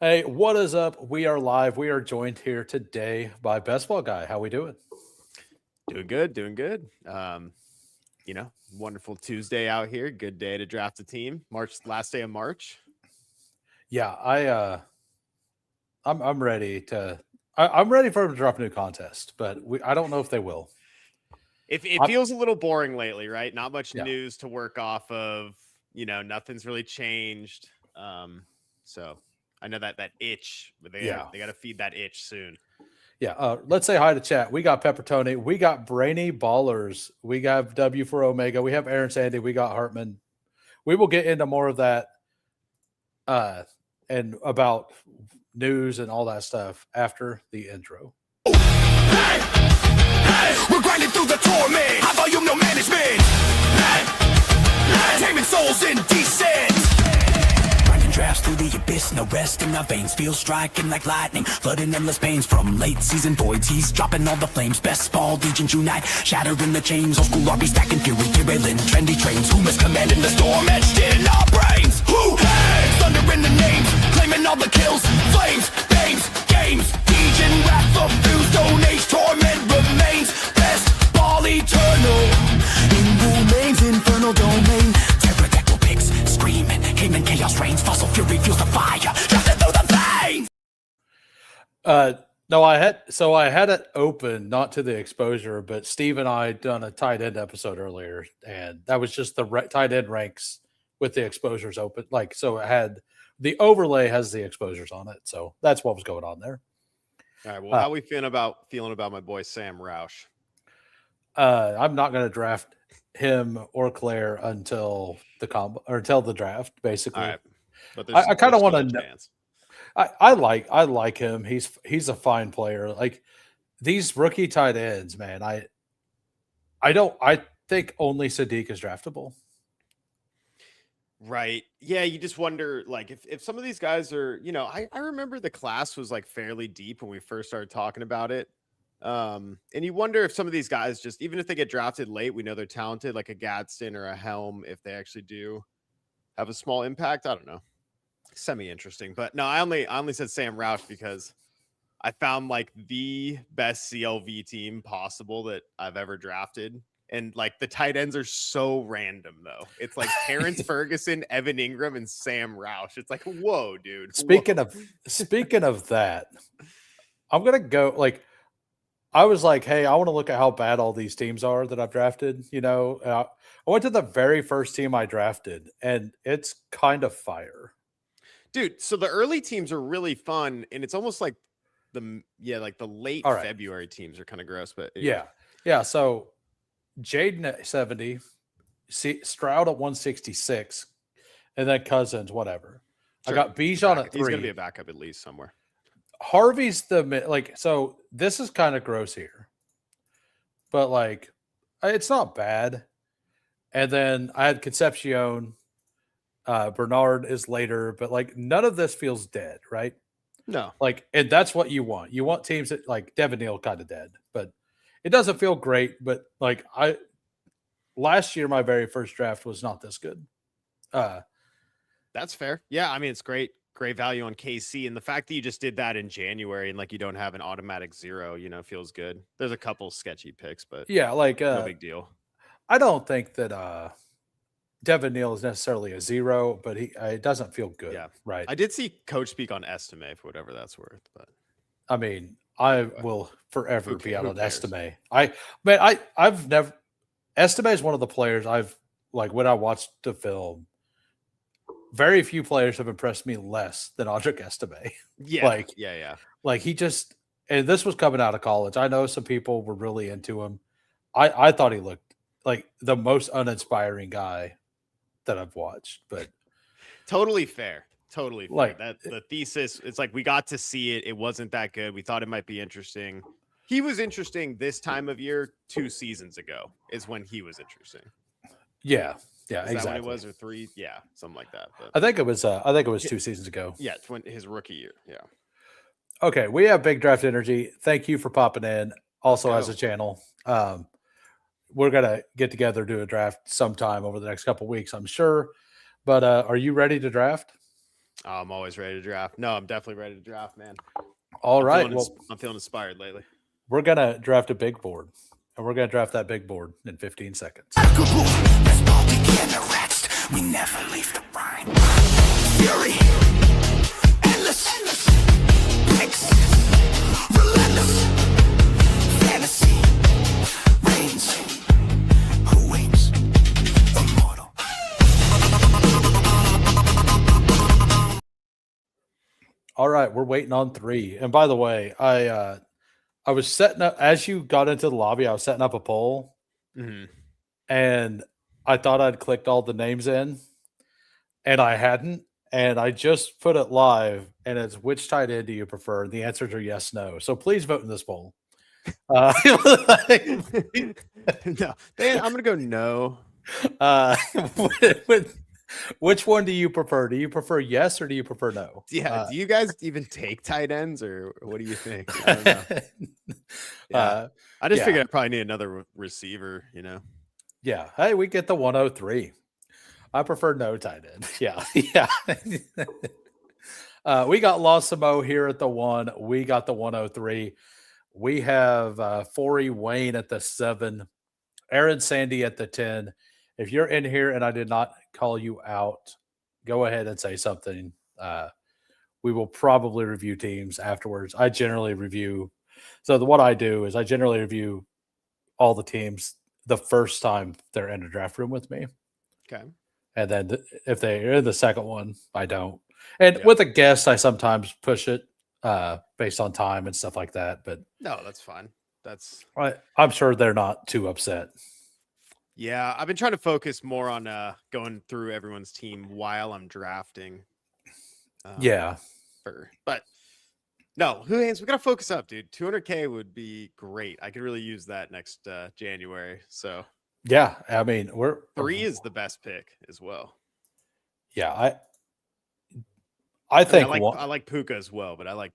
Hey, what is up? We are live. We are joined here today by BestBallGuy. How we doing? Doing good, doing good. Wonderful Tuesday out here. Good day to draft a team. Last day of March. Yeah, I'm ready to. I'm ready for them to drop a new contest, but I don't know if they will. If it I'm, feels a little boring lately, right? Not much yeah, news to work off of. Nothing's really changed. So I know that itch, but yeah, they gotta feed that itch soon. yeah. Let's say hi to chat. We got Pepper Tony. We got Brainy Ballers. We got W for Omega. We have Aaron Sandy. We got Hartman. We will get into more of that, uh, and about news and all that stuff after the intro. Hey, we're grinding through the torment. High volume, no management. Taming souls in descent. Grinding drafts through the abyss, no rest in our veins. Feel striking like lightning, flooding endless pains from late season voids. He's dropping all the flames. Bestball Degens unite, shattering the chains. Old school RB stacking fury, derailing trendy trains. Who is commanding the storm etched in our brains? Who has thunder in the names, claiming all the kills, flames, names, games. Degen wrath of fuse, stone age torment remains. Best ball eternal in remains infernal domain. Pterodactyl pigs screaming, cayman chaos reigns. Fossil fury fuels the fire, drafted through the veins. No, I had it open, not to the exposure, but Steve and I done a tight end episode earlier, and that was just the tight end ranks with the exposures open. Like, so it had the overlay has the exposures on it, so that's what was going on there. All right. Well, how we feeling about my boy Sam Roush? I'm not going to draft him or Claire until the draft. Basically, All right. But I kind of want to know. chance. I like him. He's a fine player. Like these rookie tight ends, man. I think only Sadiq is draftable. Right. Yeah, you just wonder, like, if some of these guys are, I remember the class was like fairly deep when we first started talking about it. And you wonder if some of these guys just, even if they get drafted late, we know they're talented, like a Gadsden or a Helm, if they actually do have a small impact. I don't know. Semi-interesting. But no, I only said Sam Roush because I found like the best CLV team possible that I've ever drafted. And like the tight ends are so random though. It's like Terrence Ferguson, Evan Ingram, and Sam Roush. It's like, whoa, dude. Speaking of that, I'm gonna go like I was like, hey, I want to look at how bad all these teams are that I've drafted. I went to the very first team I drafted, and it's kind of fire. Dude, so the early teams are really fun, and it's almost like the late February teams are kind of gross, but yeah. So Jaden at 70, Stroud at 166, and then Cousins, whatever. Sure. I got Bijan at 3. He's gonna be a backup at least somewhere. Harvey's so this is kind of gross here, but like it's not bad. And then I had Concepcion. Bernard is later, but like none of this feels dead, right? No. Like, and that's what you want. You want teams that like Devin Neal kind of dead, but it doesn't feel great. But like last year, my very first draft was not this good. That's fair. Yeah, I mean it's great value on KC, and the fact that you just did that in January and like you don't have an automatic 0, feels good. There's a couple sketchy picks, but yeah, like no big deal. I don't think that Devin Neal is necessarily a 0, but it doesn't feel good. Yeah, right. I did see Coach speak on Estime for whatever that's worth, but I mean, I will forever be out on Estime. I've never Estime is one of the players I've like when I watched the film. Very few players have impressed me less than Audric Estime. Yeah, Like he just, and this was coming out of college. I know some people were really into him. I thought he looked like the most uninspiring guy that I've watched, but totally fair. Totally fair. Like that the thesis, it's like we got to see it. It wasn't that good. We thought it might be interesting. He was interesting this time of year 2 seasons ago is when he was interesting. Yeah. Yeah, is exactly. That what it was, or 3? Yeah, something like that. But I think it was 2 seasons ago. Yeah, his rookie year. Yeah. Okay, we have Big Draft Energy. Thank you for popping in. Also, as a channel, we're gonna get together, do a draft sometime over the next couple of weeks, I'm sure. But are you ready to draft? Oh, I'm always ready to draft. No, I'm definitely ready to draft, man. All I'm right. feeling Well, I'm feeling inspired lately. we're going to draft a big board, and we're going to draft that big board in 15 seconds. That's all we can arrest. We never leave the rhyme. Fury, endless, picks, relentless, fantasy, reigns. Who waits? Immortal. All right. We're waiting on 3. And by the way, I was setting up, as you got into the lobby, I was setting up a poll, Mm-hmm. and I thought I'd clicked all the names in, and I hadn't. And I just put it live, and it's which tight end do you prefer? And the answers are yes, no. So please vote in this poll. No, Dan, I'm gonna go no. Which one do you prefer? Do you prefer yes or do you prefer no? Yeah. Do you guys even take tight ends, or what do you think? I don't know. Yeah. I just yeah. figured I probably need another receiver. Yeah. Hey, we get the 103. I prefer no tight end. Yeah. Yeah. We got Losimo here at the 1. We got the 103. We have Forey Wayne at the 7. Aaron Sandy at the 10. If you're in here and I did not call you out, go ahead and say something. We will probably review teams afterwards. I generally review. So what I do is I generally review all the teams the first time they're in a draft room with me. Okay. And then if they're in the second one, I don't. And with a guest, I sometimes push it based on time and stuff like that. But no, that's fine. I'm sure they're not too upset. Yeah, I've been trying to focus more on going through everyone's team while I'm drafting. But no, we gotta focus up, dude. 200K would be great. I could really use that next January. So yeah, I mean, 3 is the best pick as well. Yeah, I think I like Puka as well, but I like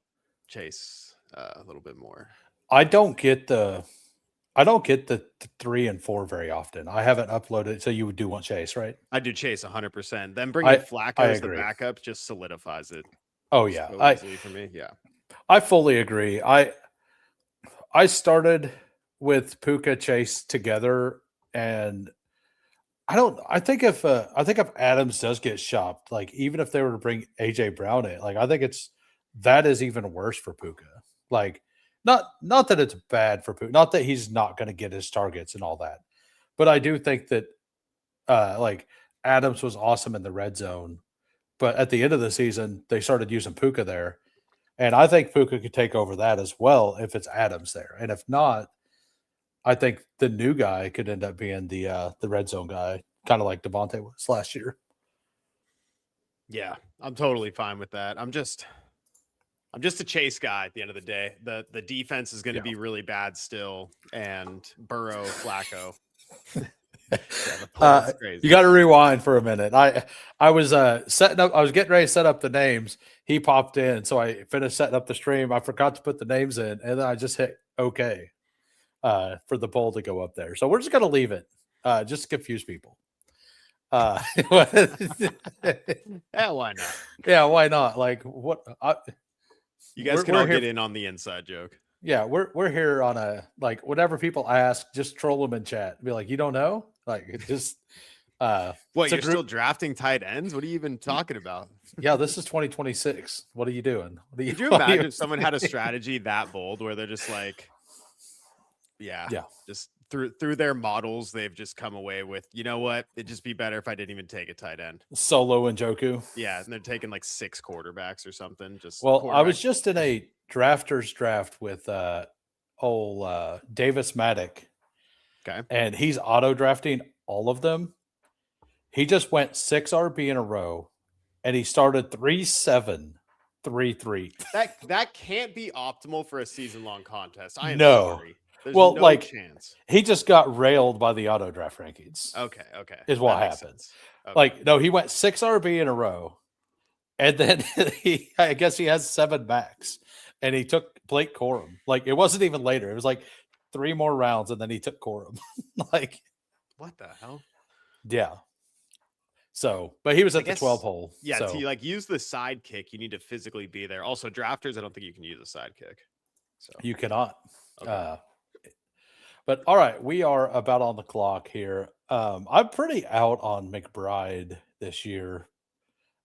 Chase a little bit more. I don't get the 3 and 4 very often. I haven't uploaded, so you do want Chase, right? I do Chase 100%. Then bringing Flacco as the backup just solidifies it. Oh yeah, so easily for me. Yeah, I fully agree. I started with Puka Chase together, and I think if Adams does get shopped, like even if they were to bring AJ Brown in, like I think that is even worse for Puka. Like not that it's bad for Puka, not that he's not going to get his targets and all that, but I do think that like Adams was awesome in the red zone, but at the end of the season they started using Puka there, and I think Puka could take over that as well if it's Adams there, and if not, I think the new guy could end up being the red zone guy, kind of like Devontae was last year. Yeah, I'm totally fine with that. I'm just a Chase guy at the end of the day. The defense is going to be really bad still, and Burrow, Flacco. You got to rewind for a minute. I was setting up. I was getting ready to set up the names. He popped in, so I finished setting up the stream. I forgot to put the names in, and then I just hit OK for the poll to go up there. So we're just gonna leave it, just to confuse people. Yeah, why not? Yeah, why not? Like what? You guys can all get in on the inside joke. Yeah, we're here on a like whatever people ask, just troll them in chat. Be like, you don't know, like it just. What, you're still drafting tight ends? What are you even talking about? Yeah, this is 2026. What are you doing? Could you imagine if someone had a strategy that bold where they're just like, just through their models, they've just come away with, you know what? It'd just be better if I didn't even take a tight end. Solo and Njoku. Yeah, and they're taking like 6 quarterbacks or something. I was just in a drafters draft with Davis Maddock. Okay. And he's auto drafting all of them. He just went 6 RB in a row, and he started 3-7, 3-3. That can't be optimal for a season-long contest. I am No. sorry. There's well, no like chance. He just got railed by the auto draft rankings. Okay. Is what happens. Okay. Like, no, he went 6 RB in a row, and then I guess he has 7 backs, and he took Blake Corum. Like, it wasn't even later. It was like 3 more rounds, and then he took Corum. Like, what the hell? Yeah. So, but he was I at the 12 guess- hole. Yeah, So to like use the sidekick, you need to physically be there. Also, drafters, I don't think you can use a sidekick. So you cannot. okay. But all right, we are about on the clock here. I'm pretty out on McBride this year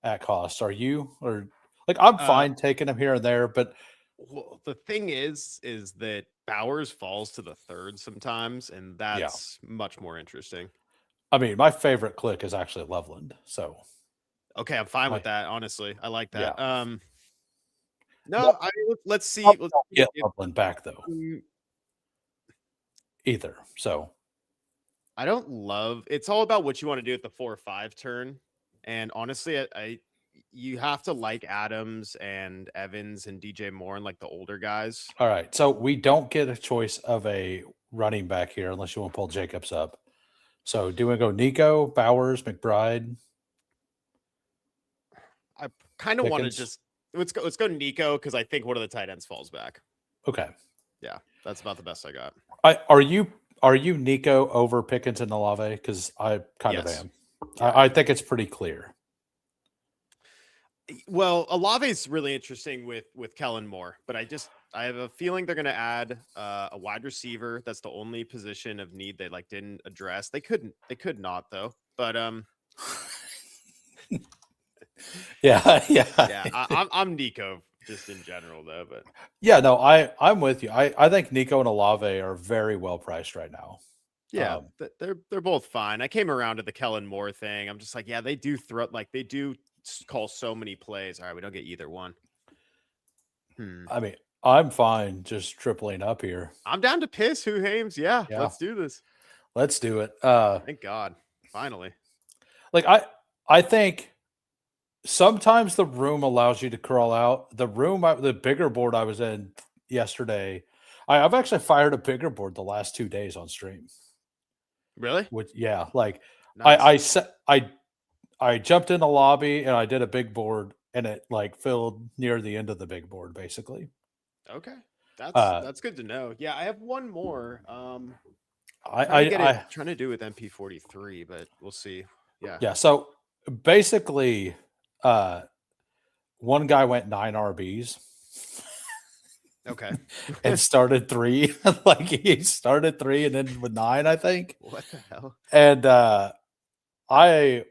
at cost. Are you? Or like I'm fine taking him here and there, but Well, the thing is that Bowers falls to the third sometimes, and that's much more interesting. I mean, my favorite click is actually Loveland. So Okay, I'm fine with that. Honestly, I like that. No, let's see. I Let's don't see get if- Loveland back though either. So I don't love. It's all about what you want to do at the 4-5 turn, and honestly, you have to like Adams and Evans and DJ Moore and like the older guys. all right, so we don't get a choice of a running back here unless you want to pull Jacobs up. So do we go Nico, Bowers, McBride? I kind of want to Pickens? just let's go Nico because I think one of the tight ends falls back. Okay. Yeah, that's about the best I got. Are you Nico over Pickens and Olave? Because I kind of Yes. am. Yeah. I think it's pretty clear. Well, Olave's really interesting with Kellen Moore, but I have a feeling they're going to add a wide receiver. That's the only position of need they like didn't address. They could not though. But Yeah, yeah, I'm Nico just in general though. But yeah. No, I'm with you. I think Nico and Olave are very well priced right now. yeah, they're both fine. I came around to the Kellen Moore thing. I'm just like, yeah, they do call so many plays. All right, we don't get either one. I mean, I'm fine just tripling up here. I'm down to piss. Who Hames? Yeah, Yeah. let's do this. Let's do it. Thank God, finally. Like I think sometimes the room allows you to crawl out. The bigger board I was in yesterday, I've actually fired a bigger board the last 2 days on stream. Really? Which like Nice. I jumped in the lobby and I did a big board and it like filled near the end of the big board basically. Okay. That's good to know. Yeah, I have one more. Trying to do with MP43, but we'll see. Yeah. Yeah. So basically, one guy went 9 RBs. Okay. And started 3. Like he started 3 and then with 9, I think. What the hell? And I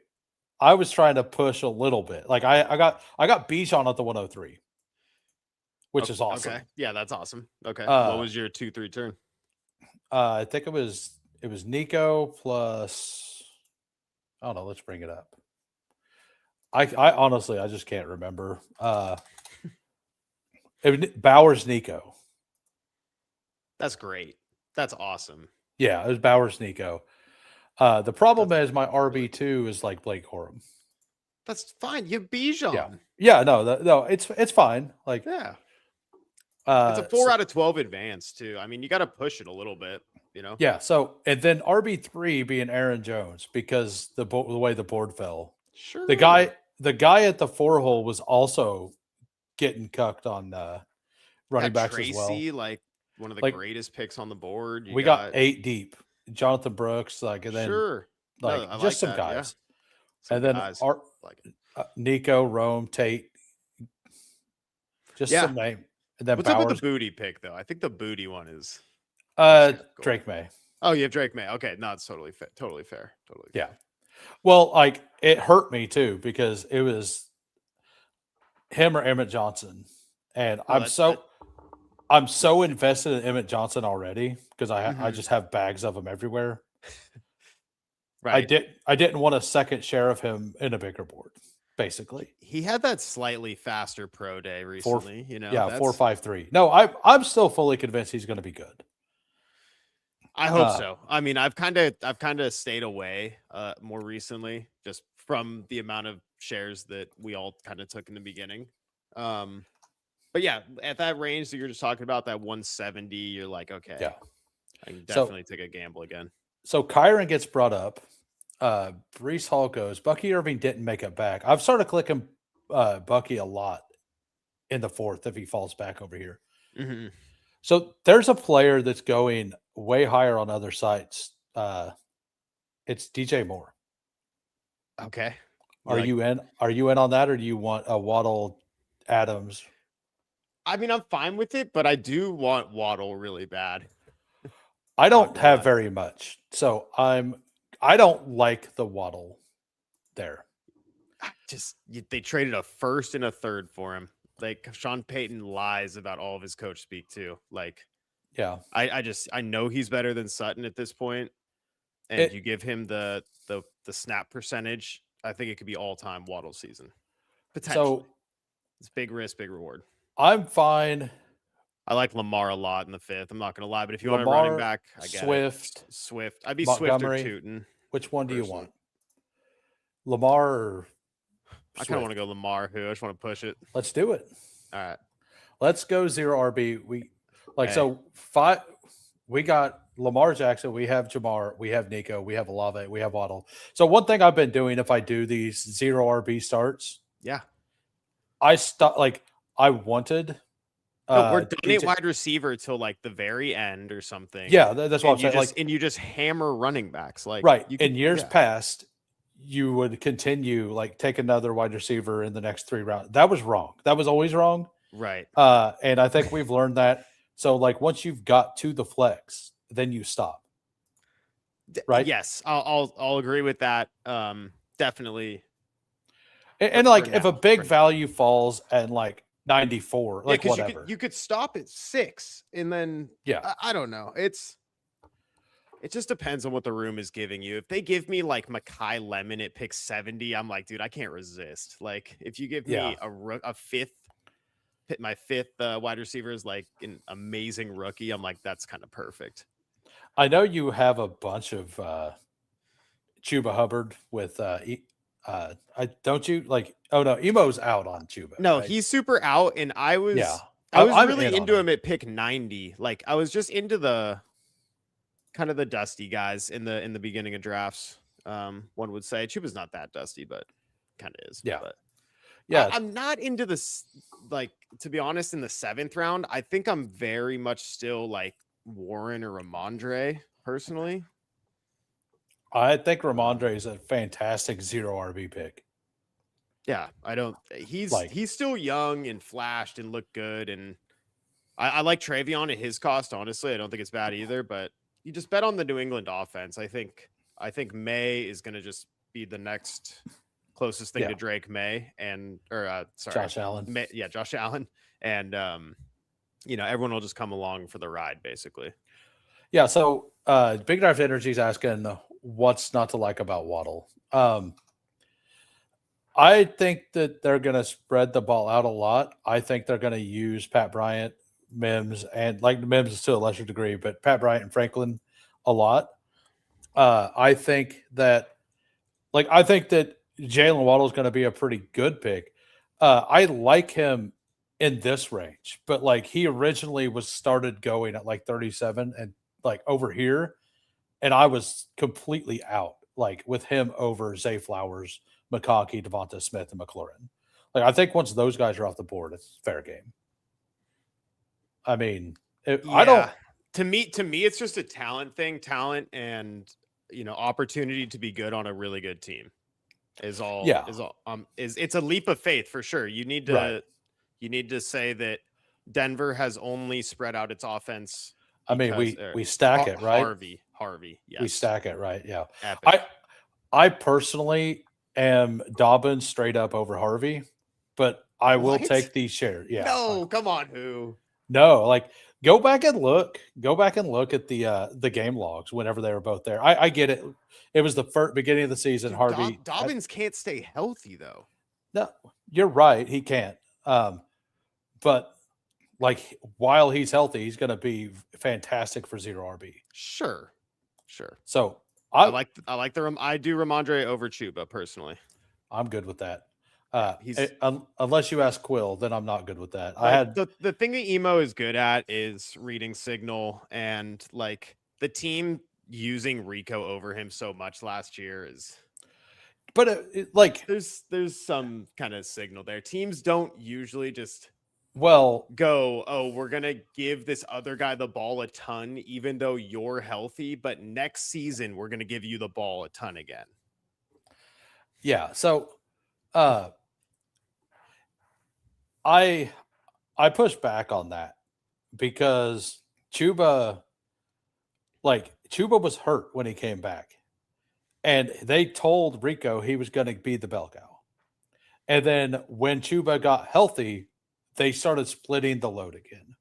was trying to push a little bit. Like I got Bijan at the 103, which is awesome. Okay. Yeah, that's awesome. Okay. What was your 2-3 turn? I think it was Nico plus I don't know, let's bring it up. I honestly I just can't remember. It was Bowers Nico. That's great. That's awesome. Yeah, it was Bowers Nico. The problem is my RB2 is like Blake Corum. That's fine. You have Bijan. Yeah, no, it's fine. Like yeah. It's a 4 out of 12 advance too. I mean, you got to push it a little bit, you know? Yeah. So, and then RB3 being Aaron Jones because the way the board fell. Sure. The guy at the 4 hole was also getting cucked on running backs Tracy, as well. like one of the greatest picks on the board. We got 8 deep. Jonathan Brooks, like, and then like just like some that, guys. Yeah. And then Nico, Rome, Tate, just some name. And then what's Bowers. up with the booty pick though? I think the booty one is Drake May. Oh, you have Drake May. Okay, no, it's totally fair. Totally fair. Yeah. Well, like it hurt me too because it was him or Emmett Johnson, and I'm so invested in Emmett Johnson already because I just have bags of him everywhere. Right. I didn't want a second share of him in a bigger board. Basically, he had that slightly faster pro day recently. 4.53. No, I'm still fully convinced he's going to be good. I hope so. I mean, I've kind of stayed away more recently just from the amount of shares that we all kind of took in the beginning. But yeah, at that range that you're just talking about, that 170, you're like, okay, yeah, I can definitely take a gamble again. So Kyron gets brought up. Brees Hall goes. Bucky Irving didn't make it back. I've started clicking Bucky a lot in the 4th if he falls back over here. Mm-hmm. So there's a player that's going way higher on other sites. It's DJ Moore. Okay. Are you in? Are you in on that, or do you want a Waddle Adams? I mean, I'm fine with it, but I do want Waddle really bad. I Not don't gonna have lie. very much, so I don't like the Waddle there. They traded a first and a third for him. Like Sean Payton lies about all of his coach speak too. Like, Yeah, I know he's better than Sutton at this point, and It- you give him the snap percentage. I think it could be all time Waddle season potentially. so It's big risk, big reward. I'm fine. I like Lamar a lot in the 5th. I'm not going to lie, but if you want a running Lamar, back, I get Swift, it. Swift. I'd be Montgomery. Swift or Tootin. Which one do you personally. want? Lamar or I kind of want Swift? to go Lamar. Who I just want to push it. Let's do it. All right. Let's go 0 RB. We like Hey. so 5. We got Lamar Jackson. We have Jamar. We have Nico. We have Olave. We have Waddle. So one thing I've been doing if I do these 0 RB starts, Yeah. I stop like I wanted. No, we're done at DJ wide receiver till like the very end or something. Yeah, that's what I'm And you saying. just, Like and you just hammer running backs. Like right you in could- years yeah. past, you would continue like take another wide receiver in the next 3 rounds. That was wrong. That was always wrong. Right. And I think we've learned that. So like once you've got to the flex, then you stop. Right. Yes, I'll agree with that. Definitely. And For like now, if a big for now. value falls at like 94, like 'cause whatever. you could stop at 6 and then Yeah. I don't know. It just depends on what the room is giving you. If they give me like Mekhi Lemon at pick 70, I'm like, dude, I can't resist. Like if you give me Yeah. a fifth, my fifth wide receiver is like an amazing rookie, I'm like, that's kind of perfect. I know you have a bunch of Chuba Hubbard with I don't you like oh no, Emo's out on Chuba. No, right? he's super out, and I was I'm really in on into him. him at pick 90. Like I was just into the kind of the dusty guys in the beginning of drafts. One would say Chuba's not that dusty, but kind of is. Yeah. But Yeah. I'm not into this. Like to be honest, in the 7th round, I think I'm very much still like Warren or Ramondre personally. I think Ramondre is a fantastic 0 RB pick. Yeah, I don't. He's Like- he's still young and flashed and looked good, and I like Travion at his cost. Honestly, I don't think it's bad either. But you just bet on the New England offense. I think May is going to just be the next closest thing Yeah. to Drake May sorry, Josh Allen. May, yeah, Josh Allen, and everyone will just come along for the ride, basically. Yeah, so Big Draft Energy is asking what's not to like about Waddle. I think that they're going to spread the ball out a lot. I think they're going to use Pat Bryant, Mims, and like Mims to a lesser degree, but Pat Bryant and Franklin a lot. I think that Jalen Waddle is going to be a pretty good pick. I like him in this range, but like he originally was started going at like 37 and like over here, and I was completely out like with him over Zay Flowers, McConkey, Devonta Smith, and McLaurin. Like I think once those guys are off the board, it's fair game. I mean, I don't. To me, it's just a talent thing, and opportunity to be good on a really good team is all. Yeah. It's a leap of faith for sure. You need to Right. you need to say that Denver has only spread out its offense. I mean, because- we stack it, right? Harvey. Yes. We stack it, right? Yeah. Epic. I personally am Dobbins straight up over Harvey, but I will What? take these shares. Yeah. No, come on, who? No, like go back and look at the game logs whenever they were both there. I get it. It was the first beginning of the season. Dude, Harvey Dobbins can't stay healthy though. No, you're right. He can't. But like while he's healthy, he's going to be fantastic for 0 RB. Sure. So I like I do Ramondre over Chuba personally. I'm good with that. He's- Unless you ask Quill, then I'm not good with that. I Like, had the thing that Emo is good at is reading signal, and like the team using Rico over him so much last year is but like there's some kind of signal there. Teams don't usually just well, go, oh, we're gonna give this other guy the ball a ton, even though you're healthy, but next season we're gonna give you the ball a ton again. yeah. So Uh, I push back on that because Chuba was hurt when he came back, and they told Rico he was going to be the bell cow. And then when Chuba got healthy, they started splitting the load again.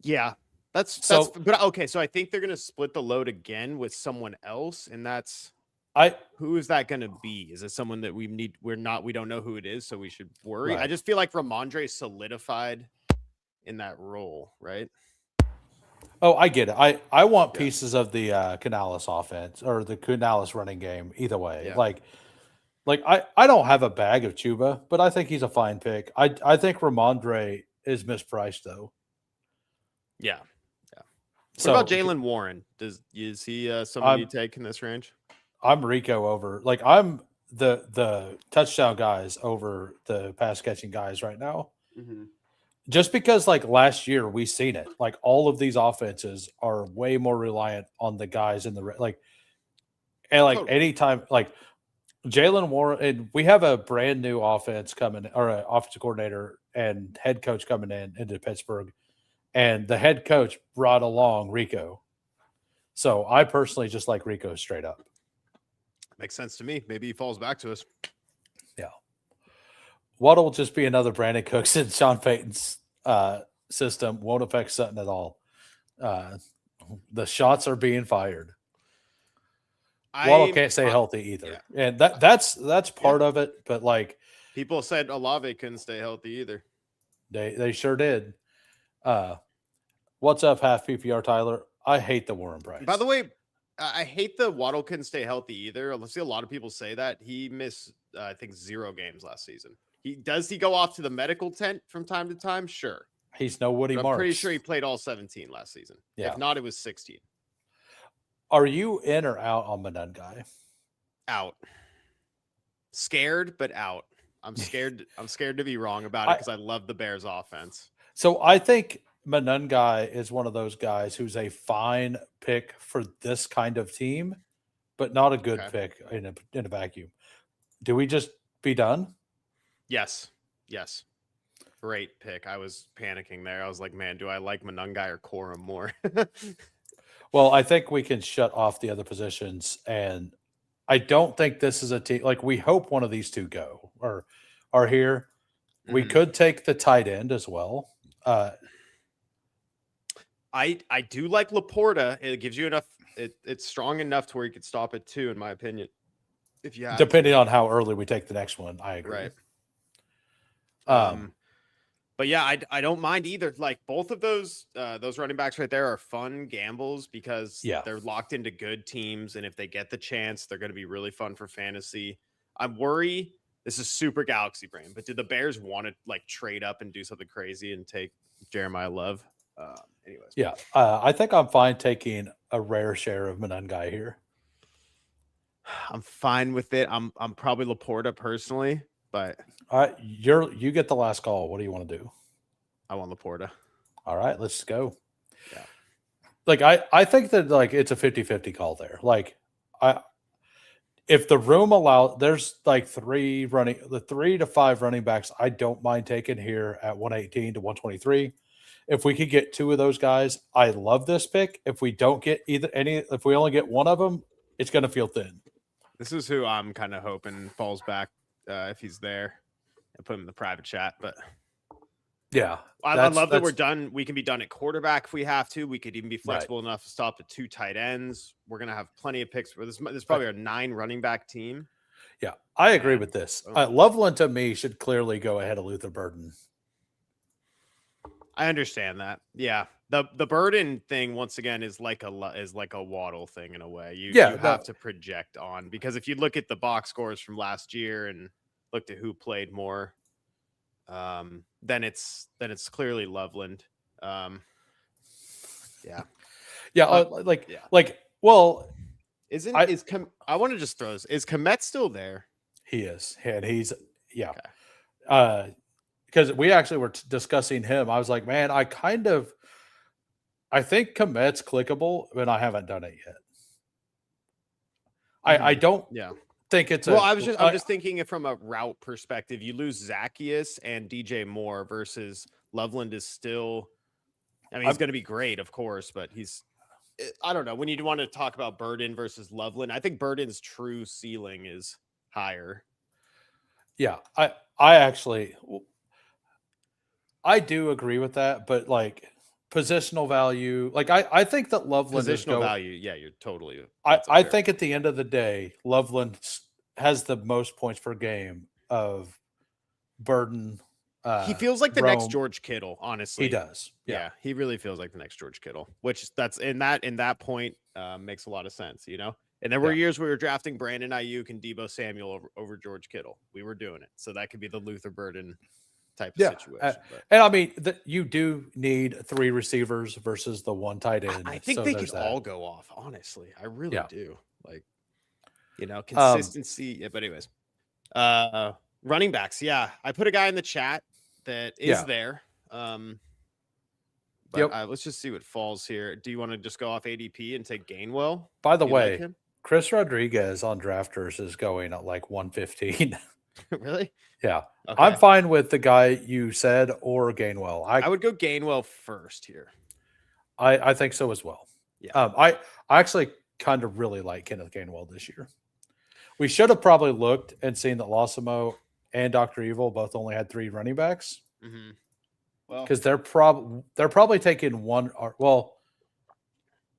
Yeah, that's So- but okay. So I think they're gonna split the load again with someone else, and that's I who is that gonna be? Is it someone that we don't know who it is, so we should worry? I Right. just feel like Ramondre solidified in that role, right? I get it. I want Yeah. pieces of the Canales offense or the Canales running game either way. Yeah. Like I don't have a bag of Chuba, but I think he's a fine pick. I think Ramondre is mispriced though. Yeah. What So about Jalen Warren? Is he someone you take in this range? I'm Rico over. Like I'm the touchdown guys over the pass catching guys right now. Just because like last year we seen it. Like all of these offenses are way more reliant on the guys in the like and like Totally. anytime like Jalen Warren, and we have a brand new offense coming or an offensive coordinator and head coach coming into Pittsburgh, and the head coach brought along Rico. So I personally just like Rico straight up. Makes sense to me. Maybe he falls back to us. Waddle will just be another Brandon Cooks in Sean Payton's system. Won't affect Sutton at all. The shots are being fired. Waddle can't stay healthy either, and that's part of it. But like people said, Olave couldn't stay healthy either. they sure did. What's up, half PPR Tyler? I hate the Warren Price. By the way, I hate the Waddle couldn't stay healthy either. I see a lot of people say that. He missed, I think, 0 games last season. He go off to the medical tent from time to time? Sure. He's no Woody But I'm Marks. pretty sure he played all 17 last season. Yeah. If not, it was 16. Are you in or out on BestBallGuy? Out. Scared, but out. I'm scared. I'm scared to be wrong about it because I love the Bears offense. So I think BestBallGuy is one of those guys who's a fine pick for this kind of team, but not a good pick in a vacuum. Do we just be done? Yes. Great pick. I was panicking there. I was like, man, do I like Monangai or Corum more? Well, I think we can shut off the other positions, and I don't think this is a team like we hope one of these two go or are here. We could take the tight end as well. I do like Laporta. It gives you enough. It's strong enough to where you could stop it too, in my opinion. If you have depending on how early we take the next one, I agree. Right. But yeah, I don't mind either. Like both of those running backs right there are fun gambles because they're locked into good teams, and if they get the chance, they're going to be really fun for fantasy. I'm worried. This is super galaxy brain, but did the Bears want to like trade up and do something crazy and take Jeremiah Love? Anyways, yeah, I think I'm fine taking a rare share of BestBallGuy here. I'm fine with it. I'm probably Laporta personally, but all right, you get the last call. What do you want to do? I want Laporta. All right, let's go. Yeah. Like I think that like it's a 50-50 call there. Like if the room allows, there's like 3 to 5 running backs I don't mind taking here at 118 to 123. If we could get 2 of those guys, I love this pick. If we don't get if we only get one of them, it's going to feel thin. This is who I'm kind of hoping falls back if he's there. I put him in the private chat, but yeah, I love that we're done. We can be done at quarterback if we have to. We could even be flexible enough to stop at 2 tight ends. We're gonna have plenty of picks for this. This is probably our 9 running back team. Yeah, I agree with this. Loveland to me should clearly go ahead of Luther Burden. I understand that. Yeah, the Burden thing once again is like a Waddle thing in a way. You have to project on, because if you look at the box scores from last year and looked at who played more, then it's clearly Loveland. Well, I want to just throw this. Is Komet still there? He is, and he's because we actually were discussing him. I was like, man, I think Komet's clickable, but I haven't done it yet. I don't. Yeah. think it's well, I'm just thinking it from a route perspective. You lose Zacchaeus and DJ Moore versus Loveland is still. I mean, he's going to be great, of course, but I don't know. When you want to talk about Burden versus Loveland, I think Burden's true ceiling is higher. Yeah, I do agree with that, but like positional value, like I think that Loveland Positional value, yeah, you're totally. I think at the end of the day, Loveland has the most points per game of Burden. He feels like the Rome. next George Kittle, honestly. He does. Yeah, he really feels like the next George Kittle, which that's in that point makes a lot of sense, you know. And there were years we were drafting Brandon Ayuk and Deebo Samuel over George Kittle. We were doing it, so that could be the Luther Burden type of situation. And I mean, you do need 3 receivers versus the 1 tight end. I think they could all go off. Honestly, I really do. Like, you know, consistency. Yeah, but anyways, running backs. Yeah, I put a guy in the chat that is there. But let's just see what falls here. Do you want to just go off ADP and take Gainwell? By the way, Chris Rodriguez on Drafters is going at like 115. Really? Yeah. Okay. I'm fine with the guy you said or Gainwell. I would go Gainwell first here. I think so as well. Yeah. I actually kind of really like Kenneth Gainwell this year. We should have probably looked and seen that Losimo and Dr. Evil both only had 3 running backs. Mm-hmm. Well, because they're probably taking one. Well,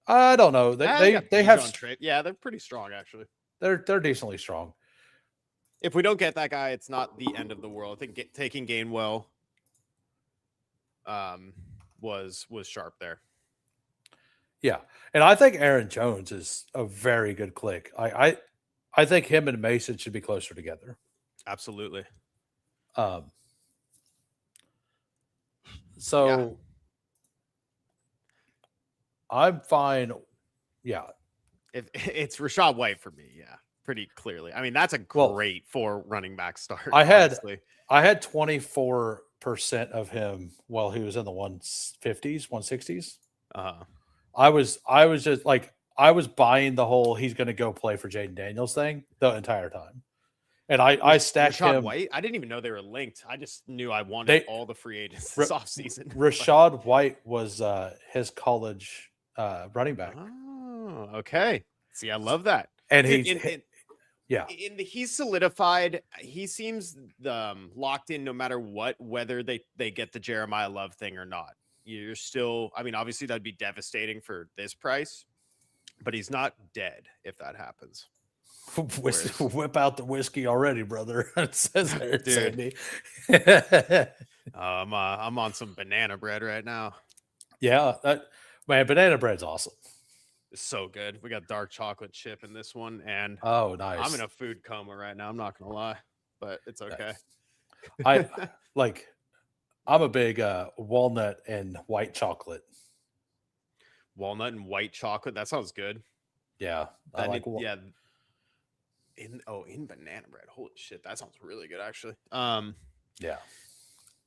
I don't know. They have yeah, they're pretty strong actually. They're decently strong. If we don't get that guy, it's not the end of the world. I think taking Gainwell was sharp there. Yeah, and I think Aaron Jones is a very good click. I think him and Mason should be closer together. Absolutely. So I'm fine. Yeah. If it's Rachaad White for me, yeah, pretty clearly. I mean, that's a great 4 running back start. I had 24% of him while he was in the 150s, 160s. I was just like, I was buying the whole he's going to go play for Jaden Daniels thing the entire time. And I stacked Rachaad him. White. I didn't even know they were linked. I just knew I wanted all the free agents this offseason. Rachaad White was his college running back. Oh, okay. See, I love that. And he's solidified. He seems locked in no matter what, whether they get the Jeremiah Love thing or not. You're still, I mean, obviously that'd be devastating for this price, but he's not dead if that happens. Whip out the whiskey already, brother. It says there, Sandy. I'm on some banana bread right now. Yeah, man, banana bread's awesome. It's so good. We got dark chocolate chip in this one, and oh, nice. I'm in a food coma right now. I'm not gonna lie, but it's okay. I'm a big walnut and white chocolate. Walnut and white chocolate. That sounds good. Yeah, in banana bread. Holy shit, that sounds really good actually. Yeah.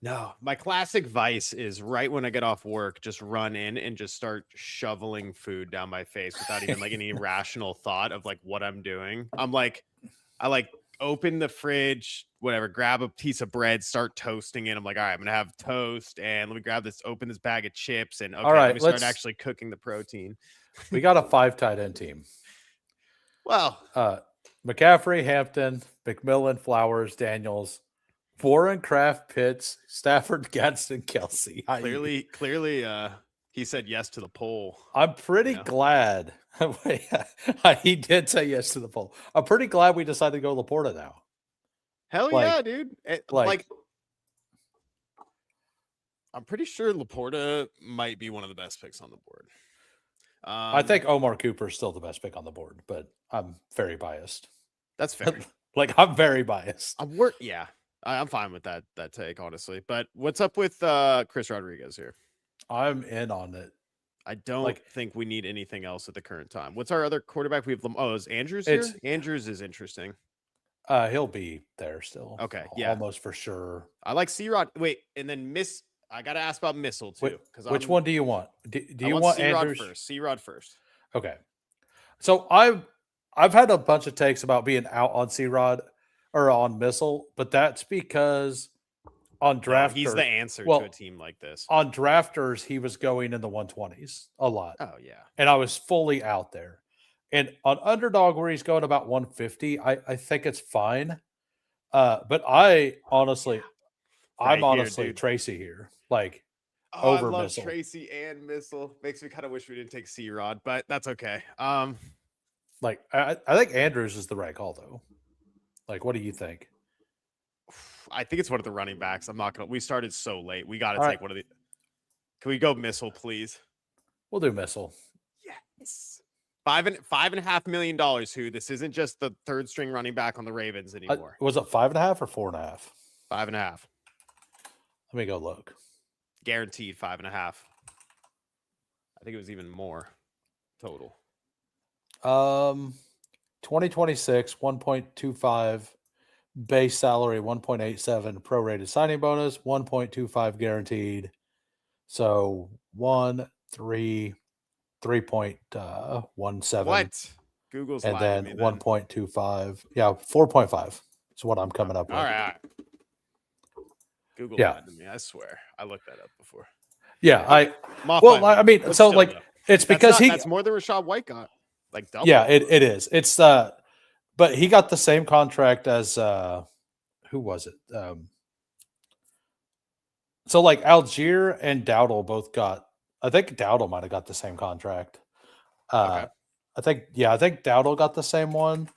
No, my classic vice is right when I get off work, just run in and just start shoveling food down my face without even like any rational thought of like what I'm doing. I open the fridge, whatever, grab a piece of bread, start toasting it. I'm like, all right, I'm gonna have toast, and let me grab this, open this bag of chips, and okay, let me start actually cooking the protein. We got a 5 tight end team. Well, McCaffrey, Hampton, McMillan, Flowers, Daniels, Warren, Kraft, Pitts, Stafford, Gadsden, Kelsey. Clearly, he said yes to the poll. I'm pretty glad. He did say yes to the poll. I'm pretty glad we decided to go Laporta now. Hell yeah, dude. I'm pretty sure Laporta might be one of the best picks on the board. I think Omar Cooper is still the best pick on the board, but I'm very biased. That's fair. I'm very biased. I'm fine with that take, honestly. But what's up with Chris Rodriguez here? I'm in on it. I don't think we need anything else at the current time. What's our other quarterback? We have is Andrews here? Andrews is interesting. He'll be there still. Okay, yeah, almost for sure. I like C-Rod. Wait, and then I got to ask about Missile too. Which one do you want? Do you want C-Rod Andrews first? C-Rod first. Okay. So I I've had a bunch of takes about being out on C-Rod or on Missile, but that's because on No, he's the Drafters, answer well, to a team like this. on Drafters, he was going in the 120s a lot. Oh yeah. And I was fully out there. And on Underdog, where he's going about 150, I think it's fine. But I honestly, I'm Right here, honestly dude. Tracy here. Like, Oh, over I love Missile. Tracy and Missile. Makes me kind of wish we didn't take C-Rod, but that's okay. Like, I think Andrews is the right call, though. Like, what do you think? I think it's one of the running backs. I'm not gonna. We started so late. We got to All take right. one of the. Can we go Missile, please? We'll do Missile. Yes. $5.5 million. Who? This isn't just the third string running back on the Ravens anymore. Was it 5.5 or 4.5? 5.5. Let me go look. Guaranteed 5.5. I think it was even more total. 2026, 1.25 base salary, 1.87 prorated signing bonus, 1.25 guaranteed. So 3.17. What? Google's And lying then to me then. 1.25. Yeah, 4.5 is what I'm coming up with. All right. Google Yeah. lied to me. I swear. I looked that up before. Yeah, I'm off well, by I mean, but so still, like though. it's That's because that's more than Rashad White got. Like double. yeah, it is. It's but he got the same contract as who was it? So like Algier and Dowdle both got. I think Dowdle might have got the same contract. Okay. I think Dowdle got the same one,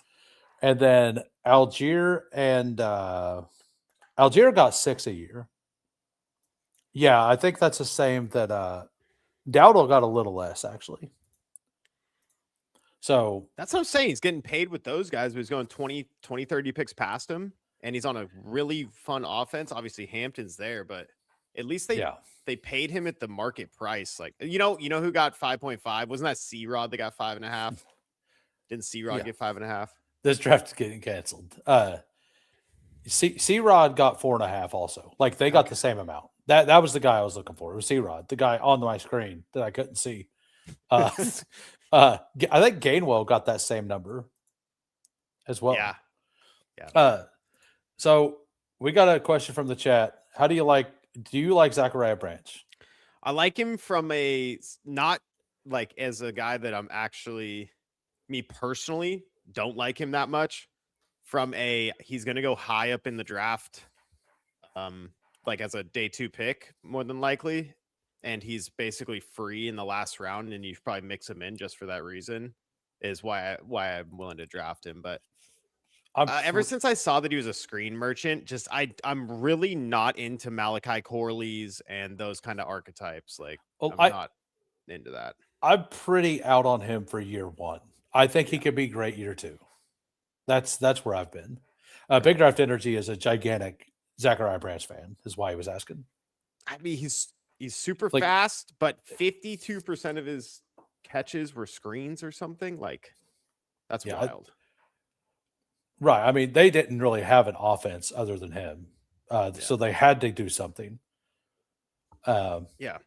and then Algier got 6 a year. Yeah, I think that's the same that Dowdle got a little less actually. So That's what I'm saying. He's getting paid with those guys, but he's going 20, 30 picks past him, and he's on a really fun offense. Obviously, Hampton's there, but at least they paid him at the market price. Like you know who got 5.5? Wasn't that C-Rod that got 5.5? Didn't C-Rod get 5.5? This draft is getting canceled. C-Rod got 4.5 also. Like they got the same amount. That was the guy I was looking for. It was C-Rod, the guy on my screen that I couldn't see. I think Gainwell got that same number as well. Yeah. So we got a question from the chat. Do you like Zachariah Branch? I like him from not like as a guy that I'm actually, me personally, don't like him that much. From he's going to go high up in the draft, like as a day 2 pick, more than likely. And he's basically free in the last round, and you should probably mix him in just for that reason, is why I'm willing to draft him. But ever since I saw that he was a screen merchant, I'm really not into Malachi Corley's and those kind of archetypes. Like I'm not into that. I'm pretty out on him for year 1. I think he could be great year 2. That's where I've been. Big Draft Energy is a gigantic Zachariah Branch fan, is why he was asking. I mean, he's super fast, but 52% of his catches were screens or something. Like that's wild. Right. I mean, they didn't really have an offense other than him. So they had to do something. Yeah.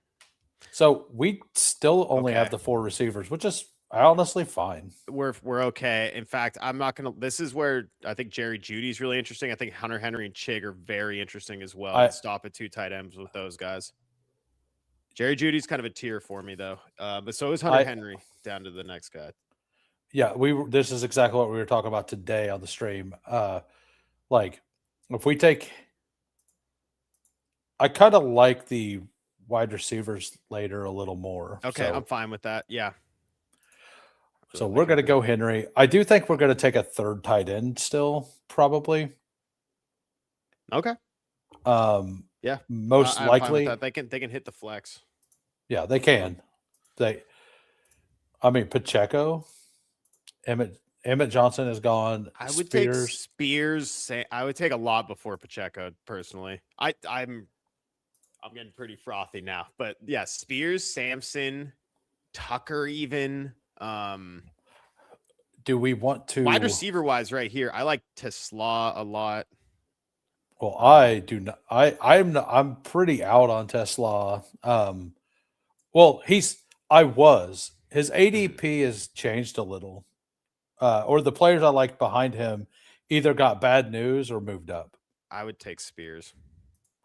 So we still only have the 4 receivers, which is honestly fine. We're okay. In fact, I'm not gonna. This is where I think Jerry Judy's really interesting. I think Hunter Henry and Chig are very interesting as well. I'd stop at 2 tight ends with those guys. Jerry Judy's kind of a tier for me though, but so is Hunter Henry. Down to the next guy. Yeah, this is exactly what we were talking about today on the stream. Like if we take, I kind of like the wide receivers later a little more. Okay, I'm fine with that. Yeah. So we're going to go Henry. I do think we're going to take a 3rd tight end still, probably. Okay. Yeah. Most likely. They can hit the flex. Yeah, they can. Pacheco, Emmett Johnson is gone. I would take Spears. I would take a lot before Pacheco personally. I'm getting pretty frothy now, but yeah, Spears, Sampson, Tucker, even. Do we want to wide receiver wise right here? I like Tesla a lot. Well, I do not. I'm pretty out on Tesla. His ADP has changed a little. or the players I liked behind him either got bad news or moved up. I would take Spears.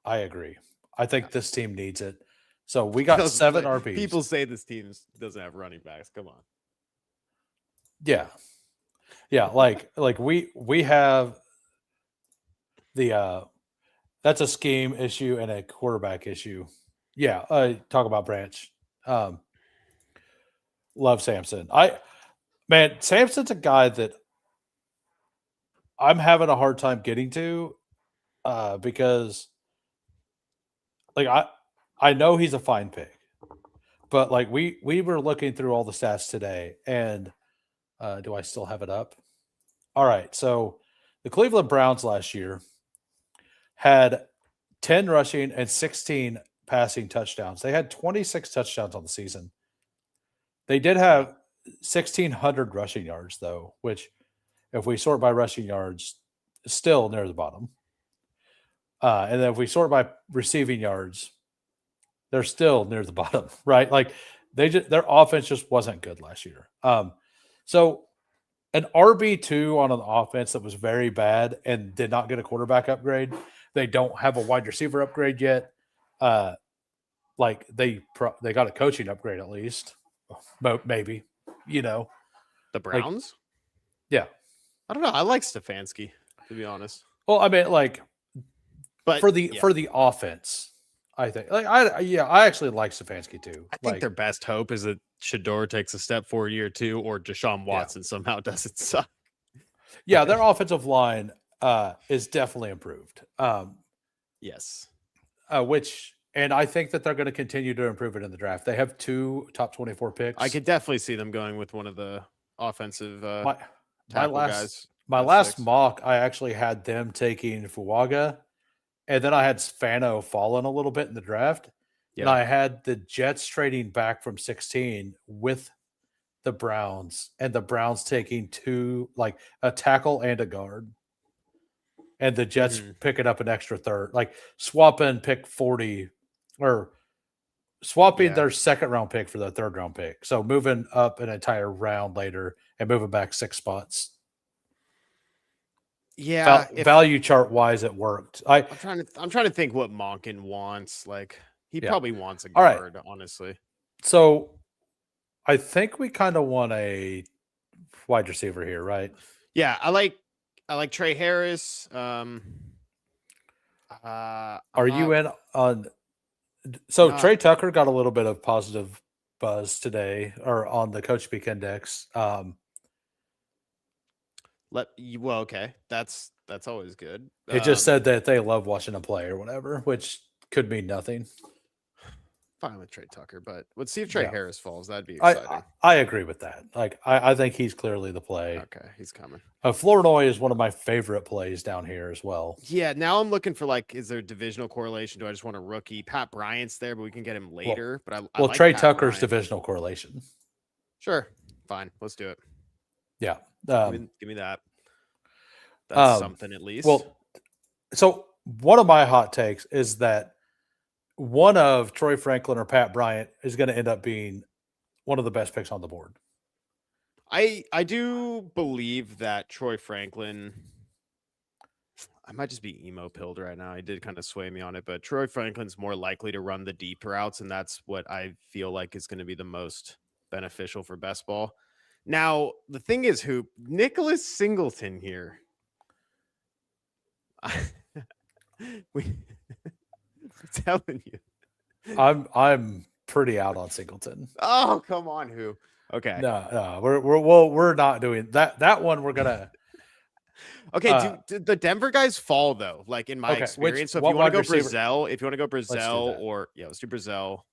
I agree. I think this team needs it. So we got 7 RBs. People say this team doesn't have running backs. Come on. Yeah. Yeah, like we have the that's a scheme issue and a quarterback issue. Yeah, talk about Branch. Love Samson. Samson's a guy that I'm having a hard time getting to because like I know he's a fine pick. But like we were looking through all the stats today, and do I still have it up? All right. So the Cleveland Browns last year had 10 rushing and 16 passing touchdowns. They had 26 touchdowns on the season. They did have 1,600 rushing yards, though, which if we sort by rushing yards, is still near the bottom. And then if we sort by receiving yards, they're still near the bottom, right? Like their offense just wasn't good last year. So an RB2 on an offense that was very bad and did not get a quarterback upgrade. They don't have a wide receiver upgrade yet. Like they got a coaching upgrade at least, maybe, The Browns? Yeah. I don't know. I like Stefanski, to be honest. Well, I mean, like, but for the offense, I think. Like, I actually like Stefanski too. I think their best hope is that Shador takes a step forward year 2, or Deshaun Watson somehow doesn't suck. Yeah, their offensive line is definitely improved. Yes. And I think that they're going to continue to improve it in the draft. They have 2 top 24 picks. I could definitely see them going with one of the offensive guys. My last mock, I actually had them taking Fuaga, and then I had Fano falling a little bit in the draft. Yeah. And I had the Jets trading back from 16 with the Browns, and the Browns taking 2, like a tackle and a guard. And the Jets picking up an extra third, like swapping pick 40 or swapping their second round pick for their third round pick. So moving up an entire round later and moving back 6 spots. Yeah. Value chart wise, it worked. I'm trying to think what Monken wants. Like he probably wants a guard, honestly. So I think we kind of want a wide receiver here, right? Yeah, I like Trey Harris. Are you in on? So Trey Tucker got a little bit of positive buzz today, or on the Coach Speak Index. Okay, that's always good. It just said that they love watching him play or whatever, which could mean nothing. Fine with Trey Tucker, but let's see if Trey Harris falls. That'd be exciting. I agree with that. Like I think he's clearly the play. Okay, he's coming. Flournoy is one of my favorite plays down here as well. Yeah, now I'm looking for is there divisional correlation? Do I just want a rookie? Pat Bryant's there, but we can get him later. I like Trey Pat Tucker's Bryant. divisional correlation. Sure, fine, let's do it. Yeah, give me that. That's something at least. Well, so one of my hot takes is that one of Troy Franklin or Pat Bryant is going to end up being one of the best picks on the board. I do believe that Troy Franklin, I might just be emo pilled right now. He did kind of sway me on it, but Troy Franklin's more likely to run the deep routes, and that's what I feel like is going to be the most beneficial for best ball. Now, the thing is, Nicholas Singleton here. I'm telling you, I'm pretty out on Singleton. Oh, come on, Okay, no, we're not doing that. That one we're gonna. Okay, do the Denver guys fall though? Like in my experience, so if you want to go Brazil, let's do Brazil.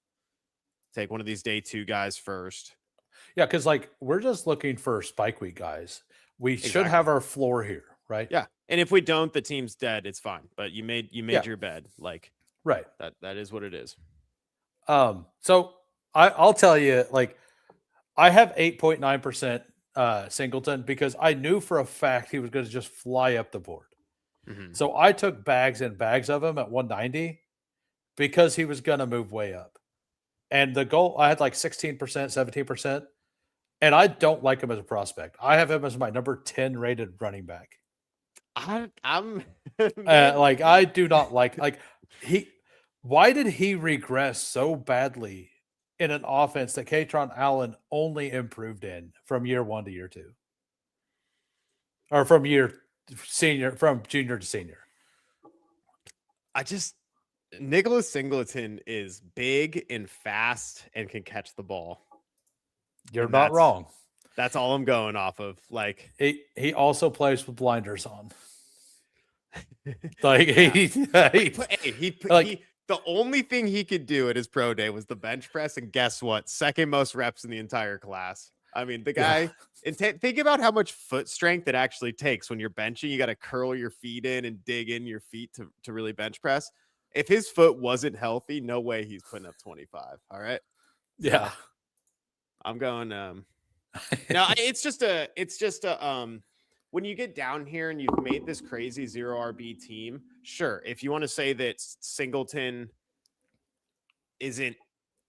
Take one of these day 2 guys first. Yeah, because we're just looking for spike week guys. We should have our floor here, right? Yeah, and if we don't, the team's dead. It's fine. But you made your bed, right. That is what it is. So I'll tell you, I have 8.9% Singleton because I knew for a fact he was going to just fly up the board. Mm-hmm. So I took bags and bags of him at 190 because he was going to move way up. And the goal, I had 16%, 17%. And I don't like him as a prospect. I have him as my number 10 rated running back. I'm Like I do not like he. Why did he regress so badly in an offense that Katron Allen only improved in from year 1 to year 2, or from junior to senior? Nicholas Singleton is big and fast and can catch the ball. You're And not wrong. That's all I'm going off of. Like he also plays with blinders on. Like the only thing he could do at his pro day was the bench press, and guess what? Second most reps in the entire class. I mean, the guy. And think about how much foot strength it actually takes when you're benching. You got to curl your feet in and dig in your feet to really bench press. If his foot wasn't healthy, no way he's putting up 25. All right. Yeah. I'm going. No, it's just a. When you get down here and you've made this crazy 0 RB team, sure. If you want to say that Singleton isn't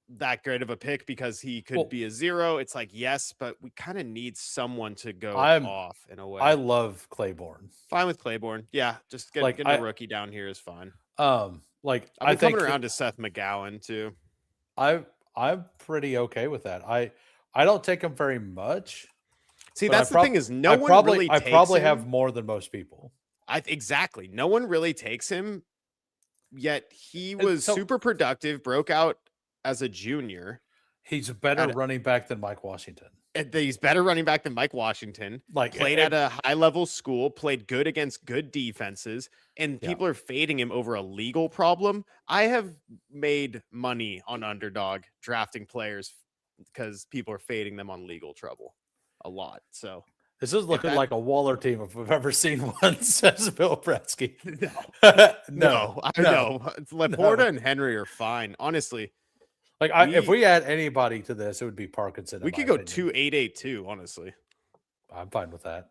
that great of a pick because he could be a 0, it's like, yes, but we kind of need someone to go off in a way. I love Claiborne. Fine with Claiborne. Yeah. Just getting a rookie down here is fine. Like I'm coming around to Seth McGowan too. I'm pretty okay with that. I don't take him very much. See, that's the thing is I probably have more than most people. Exactly. No one really takes him, yet he was super productive, broke out as a junior. He's a better running back than Mike Washington. He's better running back than Mike Washington. Like played at a high level school, played good against good defenses, and people are fading him over a legal problem. I have made money on Underdog drafting players because people are fading them on legal trouble a lot. So this is looking like a Waller team if we've ever seen one, says Bill Pretsky. No, I know. Laporta and Henry are fine, honestly. Like if we add anybody to this, it would be Parkinson. We could go 2-8-8-2, honestly. I'm fine with that.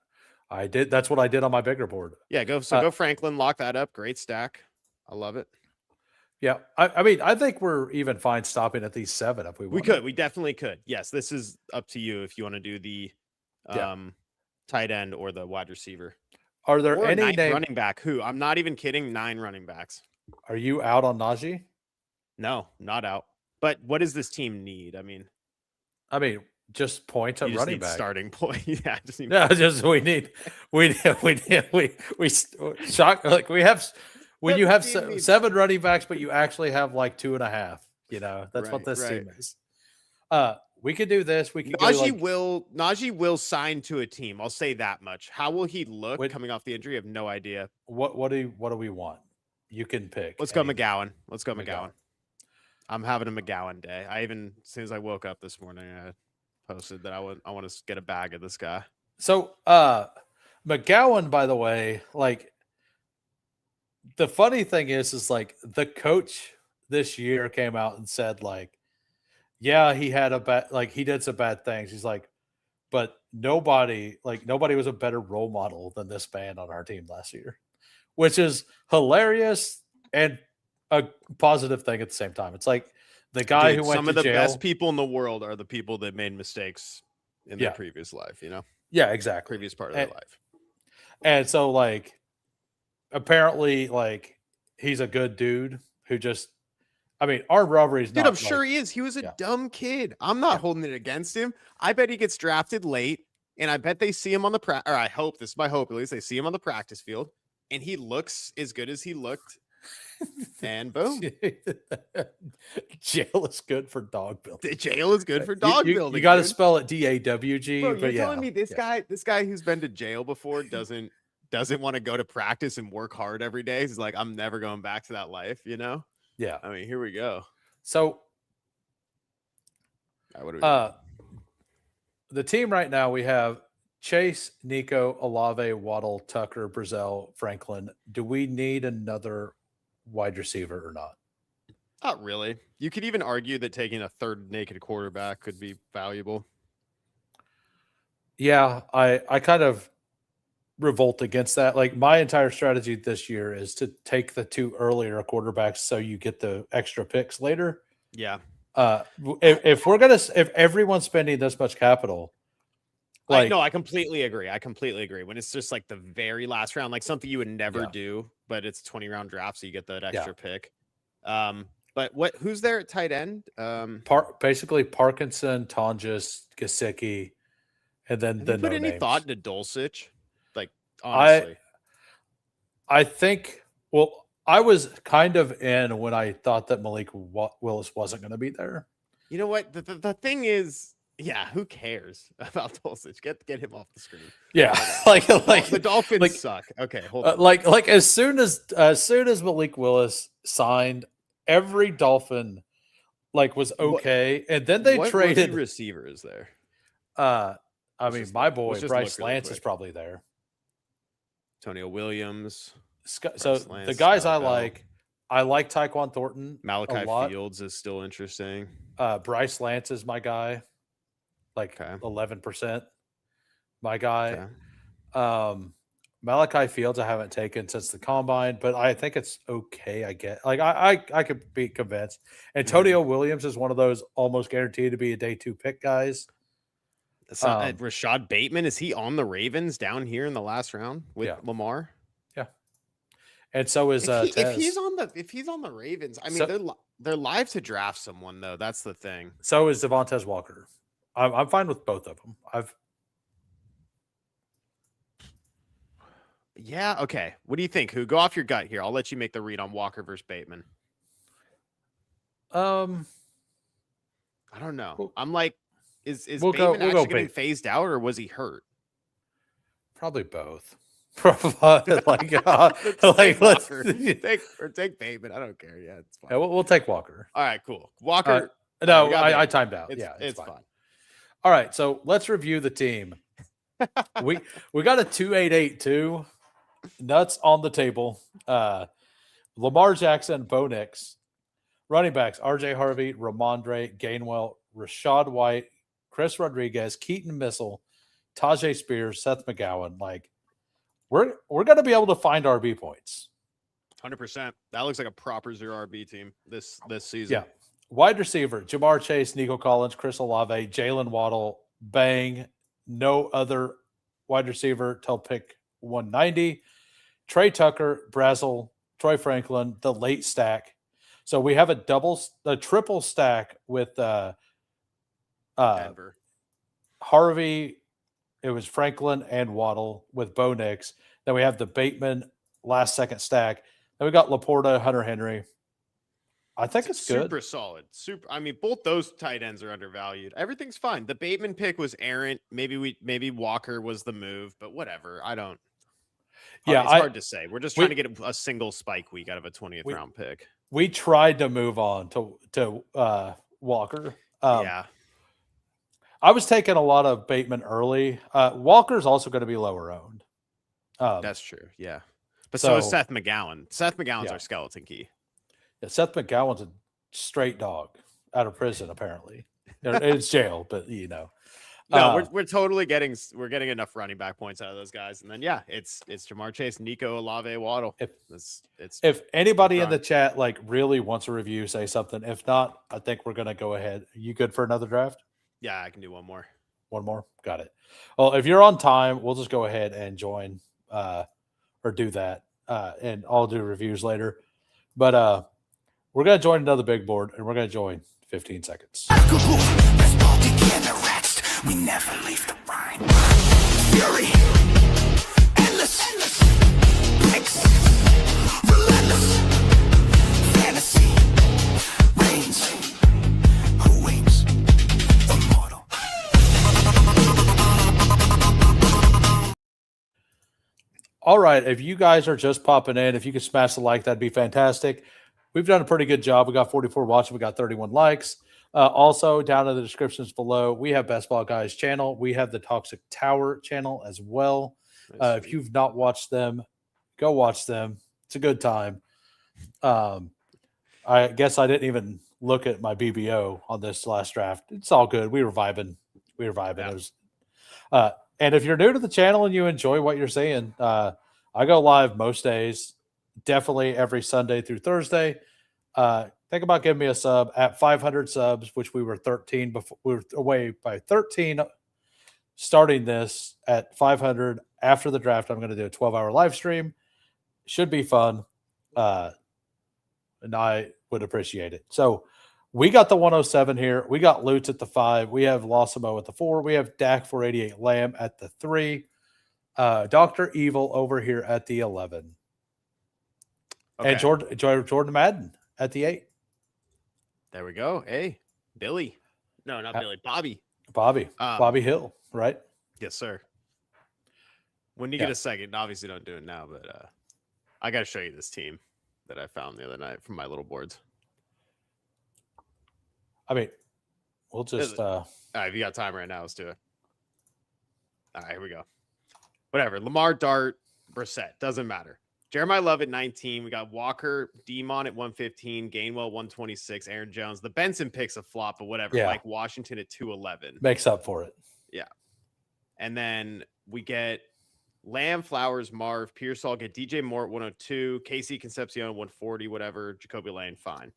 That's what I did on my bigger board. Yeah, go Franklin, lock that up. Great stack. I love it. Yeah, I mean, I think we're even fine stopping at these 7 if we want. We definitely could. Yes, this is up to you if you want to do the tight end or the wide receiver. Are there any running back? Who? I'm not even kidding. 9 running backs. Are you out on Najee? No, not out. But what does this team need? I mean, just points at running back. Starting point. Yeah, we shock like we have when you have 7 running backs, but you actually have like 2.5. You know, that's what this team is. We could do this. We could. Najee will sign to a team. I'll say that much. How will he look coming off the injury? I have no idea. What do we want? You can pick. Let's go McGowan. Let's go McGowan. I'm having a McGowan day. As soon as I woke up this morning, I posted that I want to get a bag of this guy. So McGowan, by the way, like the funny thing is like the coach this year came out and said like, yeah, he had he did some bad things. He's like, but nobody was a better role model than this man on our team last year, which is hilarious and a positive thing at the same time. It's like the guy who went some of the jail, best people in the world are the people that made mistakes in their previous life, you know? Yeah, exactly. Previous part of their life. And so like apparently like he's a good dude who just armed robbery is I'm sure he is. He was a dumb kid. I'm not holding it against him. I bet he gets drafted late, and I bet they see him on the I hope, this is my hope, at least they see him on the practice field, and he looks as good as he looked. And boom. Jail is good for dog building. Jail is good for dog building. You got to spell it DAWG. Bro, you're telling me this guy who's been to jail before doesn't want to go to practice and work hard every day. He's like, I'm never going back to that life, you know? Yeah. I mean, here we go. So what do we the team right now, we have Chase, Nico, Olave, Waddle, Tucker, Brazell, Franklin. Do we need another wide receiver or not? Not really. You could even argue that taking a third naked quarterback could be valuable. Yeah, I kind of revolt against that. Like my entire strategy this year is to take the 2 earlier quarterbacks so you get the extra picks later. Yeah. If everyone's spending this much capital, Like, I completely agree. I completely agree. When it's just like the very last round, like something you would never do, but it's 20-round draft, so you get that extra pick. But who's there at tight end? basically Parkinson, Tonjes, Gesicki, and then Have the you put no any names. thought into Dulcich? Like, honestly. I think, well, I was kind of in when I thought that Malik Willis wasn't going to be there. You know what? The thing is, yeah, who cares about Dulcich? Get him off the screen. Yeah, like the Dolphins suck. Okay, hold on. Like as soon as Malik Willis signed, every Dolphin was okay, and then they traded receiver is there. I mean, my boy Bryce Lance is probably there. Antonio Williams. So the guys I like Tyquan Thornton. Malachi Fields is still interesting. Bryce Lance is my guy, 11%. My guy. Okay. Malachi Fields I haven't taken since the combine, but I think it's okay. I get I could be convinced. Antonio Williams is one of those almost guaranteed to be a day 2 pick guys. Rashad Bateman, is he on the Ravens down here in the last round with Lamar? Yeah. And so is if he's on the Ravens, I mean they're live to draft someone though. That's the thing. So is Devontae Walker. I'm fine with both of them. Yeah, okay. What do you think? Go off your gut here. I'll let you make the read on Walker versus Bateman. I don't know. I'm like, is Bateman actually getting phased out, or was he hurt? Probably both. Take Bateman. I don't care. Yeah, it's fine. Yeah, we'll take Walker. All right, cool. Walker. No, I timed out. It's fine. Fine. All right, so let's review the team. we got a 2-8-8-2. Nuts on the table. Lamar Jackson, Bo Nix. Running backs, RJ Harvey, Ramondre, Gainwell, Rashad White, Chris Rodriguez, Keaton Missile, Tajay Spears, Seth McGowan. We're going to be able to find RB points. 100%. That looks like a proper 0 RB team this season. Yeah. Wide receiver, Jamar Chase, Nico Collins, Chris Olave, Jalen Waddle, bang. No other wide receiver till pick 190. Trey Tucker, Brazel, Troy Franklin, the late stack. So we have a triple stack with Denver. Harvey. It was Franklin and Waddle with Bo Nix. Then we have the Bateman last second stack. Then we got Laporta, Hunter Henry. I think it's good. Super solid. I mean, both those tight ends are undervalued. Everything's fine. The Bateman pick was errant. Maybe Walker was the move, but whatever. I don't. Yeah, it's hard to say. We're just trying to get a single spike week out of a 20th round pick. We tried to move on to Walker. Yeah. I was taking a lot of Bateman early. Walker's also going to be lower owned. That's true. Yeah. But so is Seth McGowan. Seth McGowan's our skeleton key. Yeah, Seth McGowan's a straight dog out of prison, apparently. It's jail, but No, we're totally getting enough running back points out of those guys. And then it's Jamar Chase, Nico, Olave, Waddle. If anybody in the chat really wants a review, say something. If not, I think we're gonna go ahead. You good for another draft? Yeah, I can do one more. One more? Got it. Well, if you're on time, we'll just go ahead and join or do that. And I'll do reviews later. But we're going to join another big board, and we're going to join 15 seconds. We never leave the rhyme. Fury, endless, relentless, fantasy, reigns. Who waits? Immortal. All right, if you guys are just popping in, if you could smash the like, that'd be fantastic. We've done a pretty good job. We got 44 watching. We got 31 likes. Also, down in the descriptions below, we have BestBallGuy's channel. We have the Toxic Tower channel as well. If you've not watched them, go watch them. It's a good time. I guess I didn't even look at my BBO on this last draft. It's all good. We were vibing. Yeah. It was, and if you're new to the channel and you enjoy what you're seeing, I go live most days, definitely every Sunday through Thursday. Think about giving me a sub at 500 subs, which we were 13 before. We were away by 13 starting this at 500 after the draft. I'm going to do a 12-hour live stream. Should be fun. And I would appreciate it. So we got the 107 here. We got Lutz at the 5. We have Losimo at the 4. We have Dak 488 Lamb at the 3. Dr. Evil over here at the 11. Okay. And Jordan Madden at the 8. There we go. Hey, Billy. No, not Billy. Bobby. Bobby Hill, right? Yes, sir. When you get a second, obviously don't do it now, but I got to show you this team that I found the other night from my little boards. I mean, we'll just all right, if you got time right now, let's do it. All right, here we go. Whatever. Lamar, Dart, Brissett. Doesn't matter. Jeremiah Love at 19. We got Walker, Demon at 115, Gainwell 126, Aaron Jones. The Benson pick's a flop, but whatever. Yeah. Mike Washington at 211. makes up for it. Yeah. And then we get Lamb, Flowers, Marv, Pearsall, get DJ Moore at 102, Casey Concepcion 140, whatever, Jacoby Lane, fine.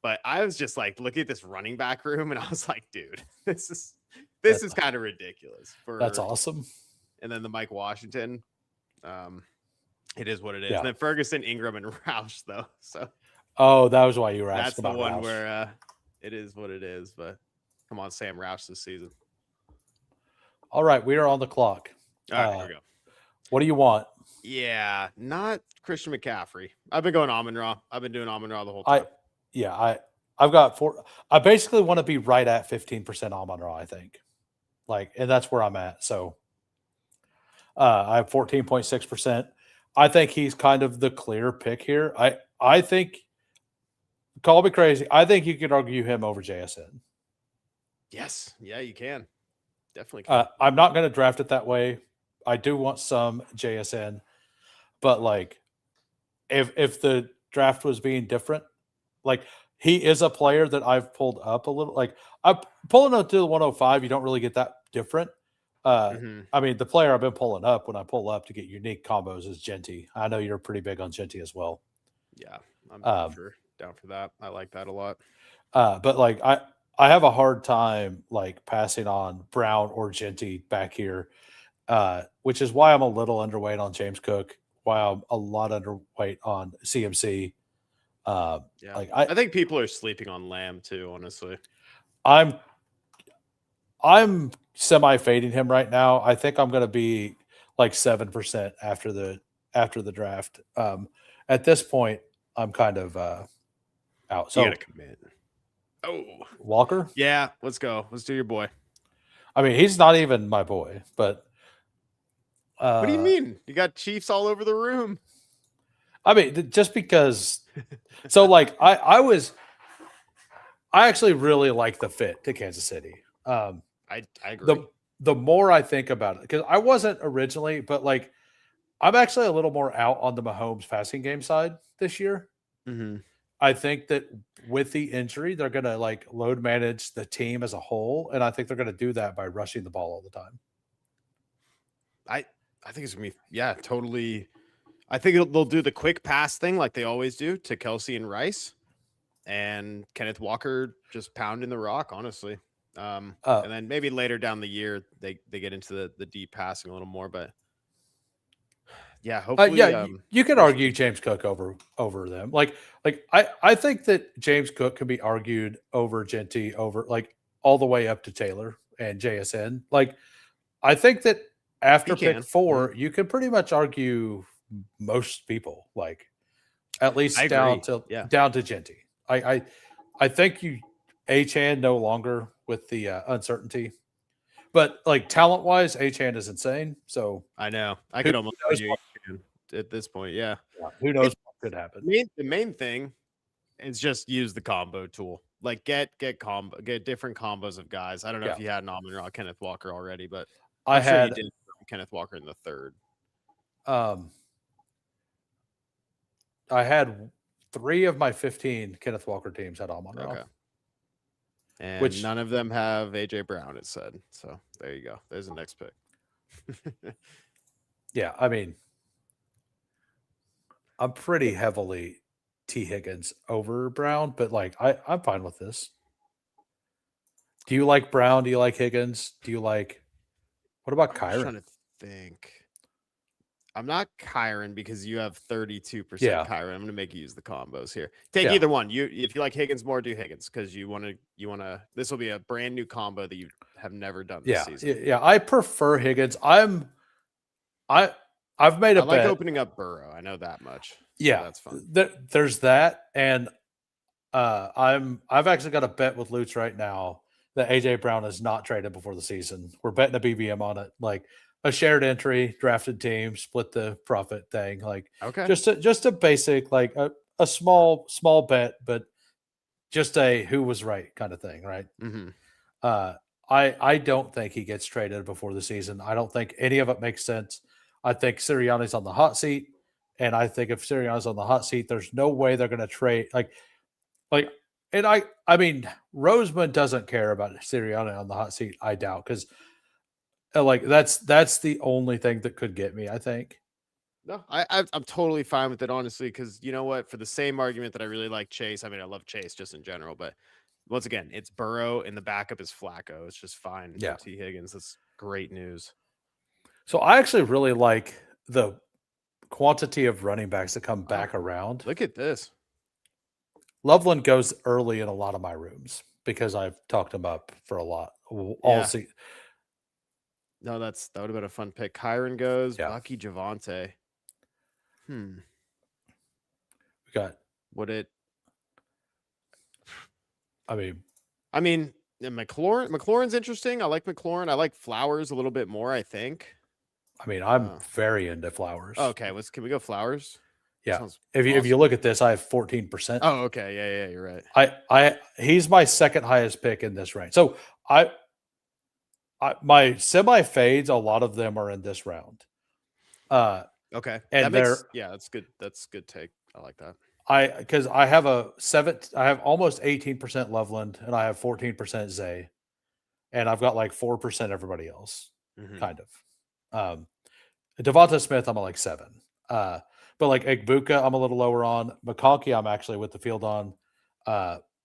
But I was just like, looking at this running back room, and I was like, dude, this is kind of ridiculous. That's awesome. And then the Mike Washington, it is what it is. Yeah. And then Ferguson, Ingram, and Roush, though. So that was why you were asking. that's the about one Roush. where it is what it is. But come on, Sam Roush this season. All right, we are on the clock. All right, here we go. What do you want? Yeah, not Christian McCaffrey. I've been going Amon-Ra. I've been doing Amon-Ra the whole time. I've got 4. I basically want to be right at 15% Amon-Ra, I think. And that's where I'm at. So I have 14.6%. I think he's kind of the clear pick here. I think, call me crazy, I think you could argue him over JSN. Yes. Yeah, you can. Definitely can. I'm not going to draft it that way. I do want some JSN, but if the draft was being different, he is a player that I've pulled up a little. I'm pulling up to the 105. You don't really get that different. I mean, the player I've been pulling up when I pull up to get unique combos is Genty. I know you're pretty big on Genty as well. Yeah, I'm down for that. I like that a lot. But I have a hard time passing on Brown or Genty back here, which is why I'm a little underweight on James Cook, why I'm a lot underweight on CMC. I think people are sleeping on Lamb too, honestly. I'm semi-fading him right now. I think I'm going to be 7% after the draft. At this point, I'm kind of out. So you gotta commit. Oh, Walker? Yeah, let's go. Let's do your boy. I mean, he's not even my boy, but what do you mean? You got Chiefs all over the room. I mean, just because. So I actually really like the fit to Kansas City. I agree. The more I think about it, because I wasn't originally, but I'm actually a little more out on the Mahomes passing game side this year. Mm-hmm. I think that with the injury, they're going to load manage the team as a whole, and I think they're going to do that by rushing the ball all the time. I think it's going to be totally. I think they'll do the quick pass thing like they always do to Kelsey and Rice, and Kenneth Walker just pounding the rock, honestly. And then maybe later down the year they get into the deep passing a little more, but yeah, hopefully. You could argue James Cook over them. I think that James Cook can be argued over Genty, over all the way up to Taylor and JSN. I think that after pick 4, you can pretty much argue most people, at least down to Genty. I think Achane no longer with the uncertainty, but talent wise, Achane is insane. So I know I could almost argue at this point. Yeah. Who knows what could happen? The main thing is just use the combo tool. Get different combos of guys. I don't know if you had an Amon-Ra Kenneth Walker already, but I had you did Kenneth Walker in the 3rd. I had 3 of my 15 Kenneth Walker teams had Amon-Ra. Okay. And none of them have AJ Brown, it said. So there you go. There's the next pick. Yeah, I mean, I'm pretty heavily T. Higgins over Brown, but I'm fine with this. Do you like Brown? Do you like Higgins? Do you like What about I'm just trying Kyron? to think. I'm not Kyron because you have 32% Yeah. Kyron. I'm gonna make you use the combos here. Take Yeah. either one. If you like Higgins more, do Higgins because you wanna. This will be a brand new combo that you have never done this Yeah. season. Yeah. I prefer Higgins. I've made I a like bet. opening up Burrow. I know that much. So Yeah. that's fun. There's that. And I've actually got a bet with Lutz right now that AJ Brown is not traded before the season. We're betting a BBM on it, like a shared entry, drafted team, split the profit thing, like Okay. just a basic, like a small bet, but just a who was right kind of thing, right? Mm-hmm. I don't think he gets traded before the season. I don't think any of it makes sense. I think Sirianni's on the hot seat, and I think if Sirianni's on the hot seat, there's no way they're going to trade like, and I mean, Roseman doesn't care about Sirianni on the hot seat. I doubt because, like, that's the only thing that could get me. I think. No, I'm totally fine with it, honestly, because you know what? For the same argument that I really like Chase, I mean, I love Chase just in general, but once again, it's Burrow and the backup is Flacco. It's just fine Yeah. for T. Higgins. That's great news. So I actually really like the quantity of running backs that come back around. Look at this. Loveland goes early in a lot of my rooms because I've talked him up for a lot all season. No, that would have been a fun pick. Kyron goes, Yeah. Bucky Javante. We got. Would it? I mean, McLaurin's interesting. I like McLaurin. I like Flowers a little bit more, I think. I'm very into Flowers. Okay, can we go Flowers? Yeah. If you look at this, I have 14%. Oh, okay. Yeah, you're right. He's my second highest pick in this range. So my semi fades, a lot of them are in this round. Okay. And that's good. That's good take. I like that. Because I have I have almost 18% Loveland and I have 14% Zay. And I've got like 4% everybody else, kind of. Devonta Smith, I'm at like 7. But like Egbuka, I'm a little lower on. McConkey, I'm actually with the field on.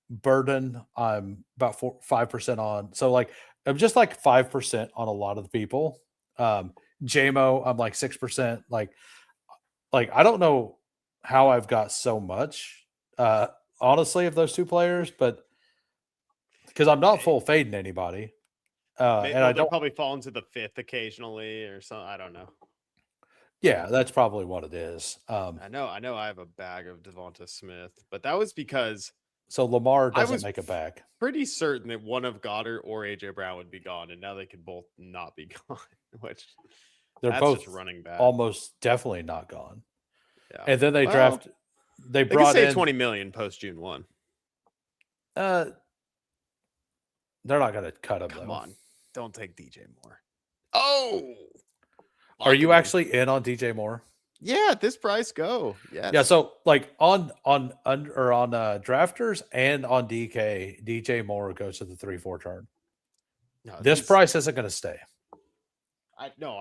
Burden, I'm about 5% on. So like I'm just like 5% on a lot of the people. JMO, I'm like 6%. Like I don't know how I've got so much, honestly, of those two players, but because I'm not full fading anybody. And I don't probably fall into the 5th occasionally or something. I don't know. Yeah, that's probably what it is. I know I have a bag of Devonta Smith, but that was because so Lamar doesn't make a bag. Pretty certain that one of Goddard or AJ Brown would be gone, and now they could both not be gone, which they're both just running back. Almost definitely not gone. Yeah. And then they they brought in 20 million post June 1. They're not going to cut him. Come on, don't take DJ Moore. Oh. Are you actually in on DJ Moore? Yeah, at this price, go. Yeah. So like on drafters and on DK, DJ Moore goes to the 3-4 turn. No, this price isn't going to stay. I know.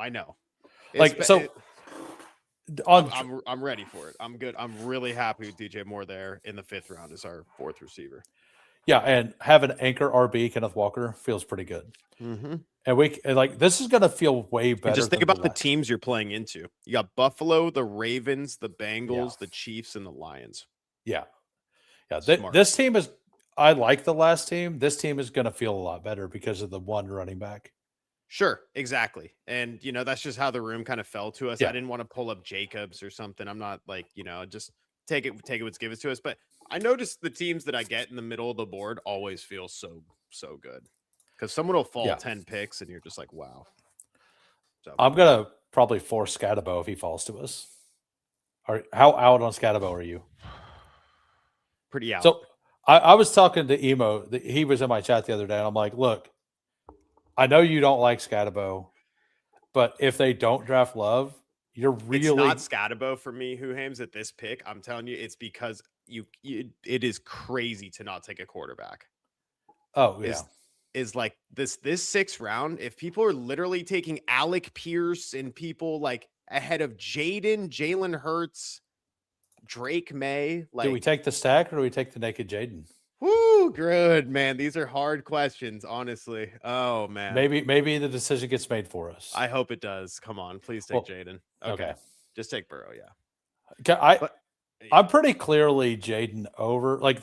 I'm ready for it. I'm good. I'm really happy with DJ Moore there in the 5th round as our 4th receiver. Yeah, and having anchor RB Kenneth Walker feels pretty good. Mm-hmm. And this is going to feel way better. And just think about the teams you're playing into. You got Buffalo, the Ravens, the Bengals, the Chiefs, and the Lions. Yeah. This team is. I like the last team. This team is going to feel a lot better because of the one running back. Sure, exactly. And that's just how the room kind of fell to us. Yeah. I didn't want to pull up Jacobs or something. I'm not like just take it what's given to us. But I noticed the teams that I get in the middle of the board always feel so good. Because someone will fall 10 picks and you're just like, wow. So I'm going to probably force Scatabo if he falls to us. How out on Scatabo are you? Pretty out. So I was talking to Emo. He was in my chat the other day. And I'm like, look, I know you don't like Scatabo, but if they don't draft Love, you're really... It's not Scatabo for me, Hames, at this pick. I'm telling you, it's because it is crazy to not take a quarterback. Oh, yeah. Is like this 6th round, if people are literally taking Alec Pierce and people like ahead of Jalen Hurts, Drake May, like, do we take the stack or do we take the naked Jaden? Whoo, good man. These are hard questions, honestly. Oh man. Maybe the decision gets made for us. I hope it does. Come on, please take Well, Jaden. okay. Just take Burrow, yeah. But I'm pretty clearly Jaden over. Like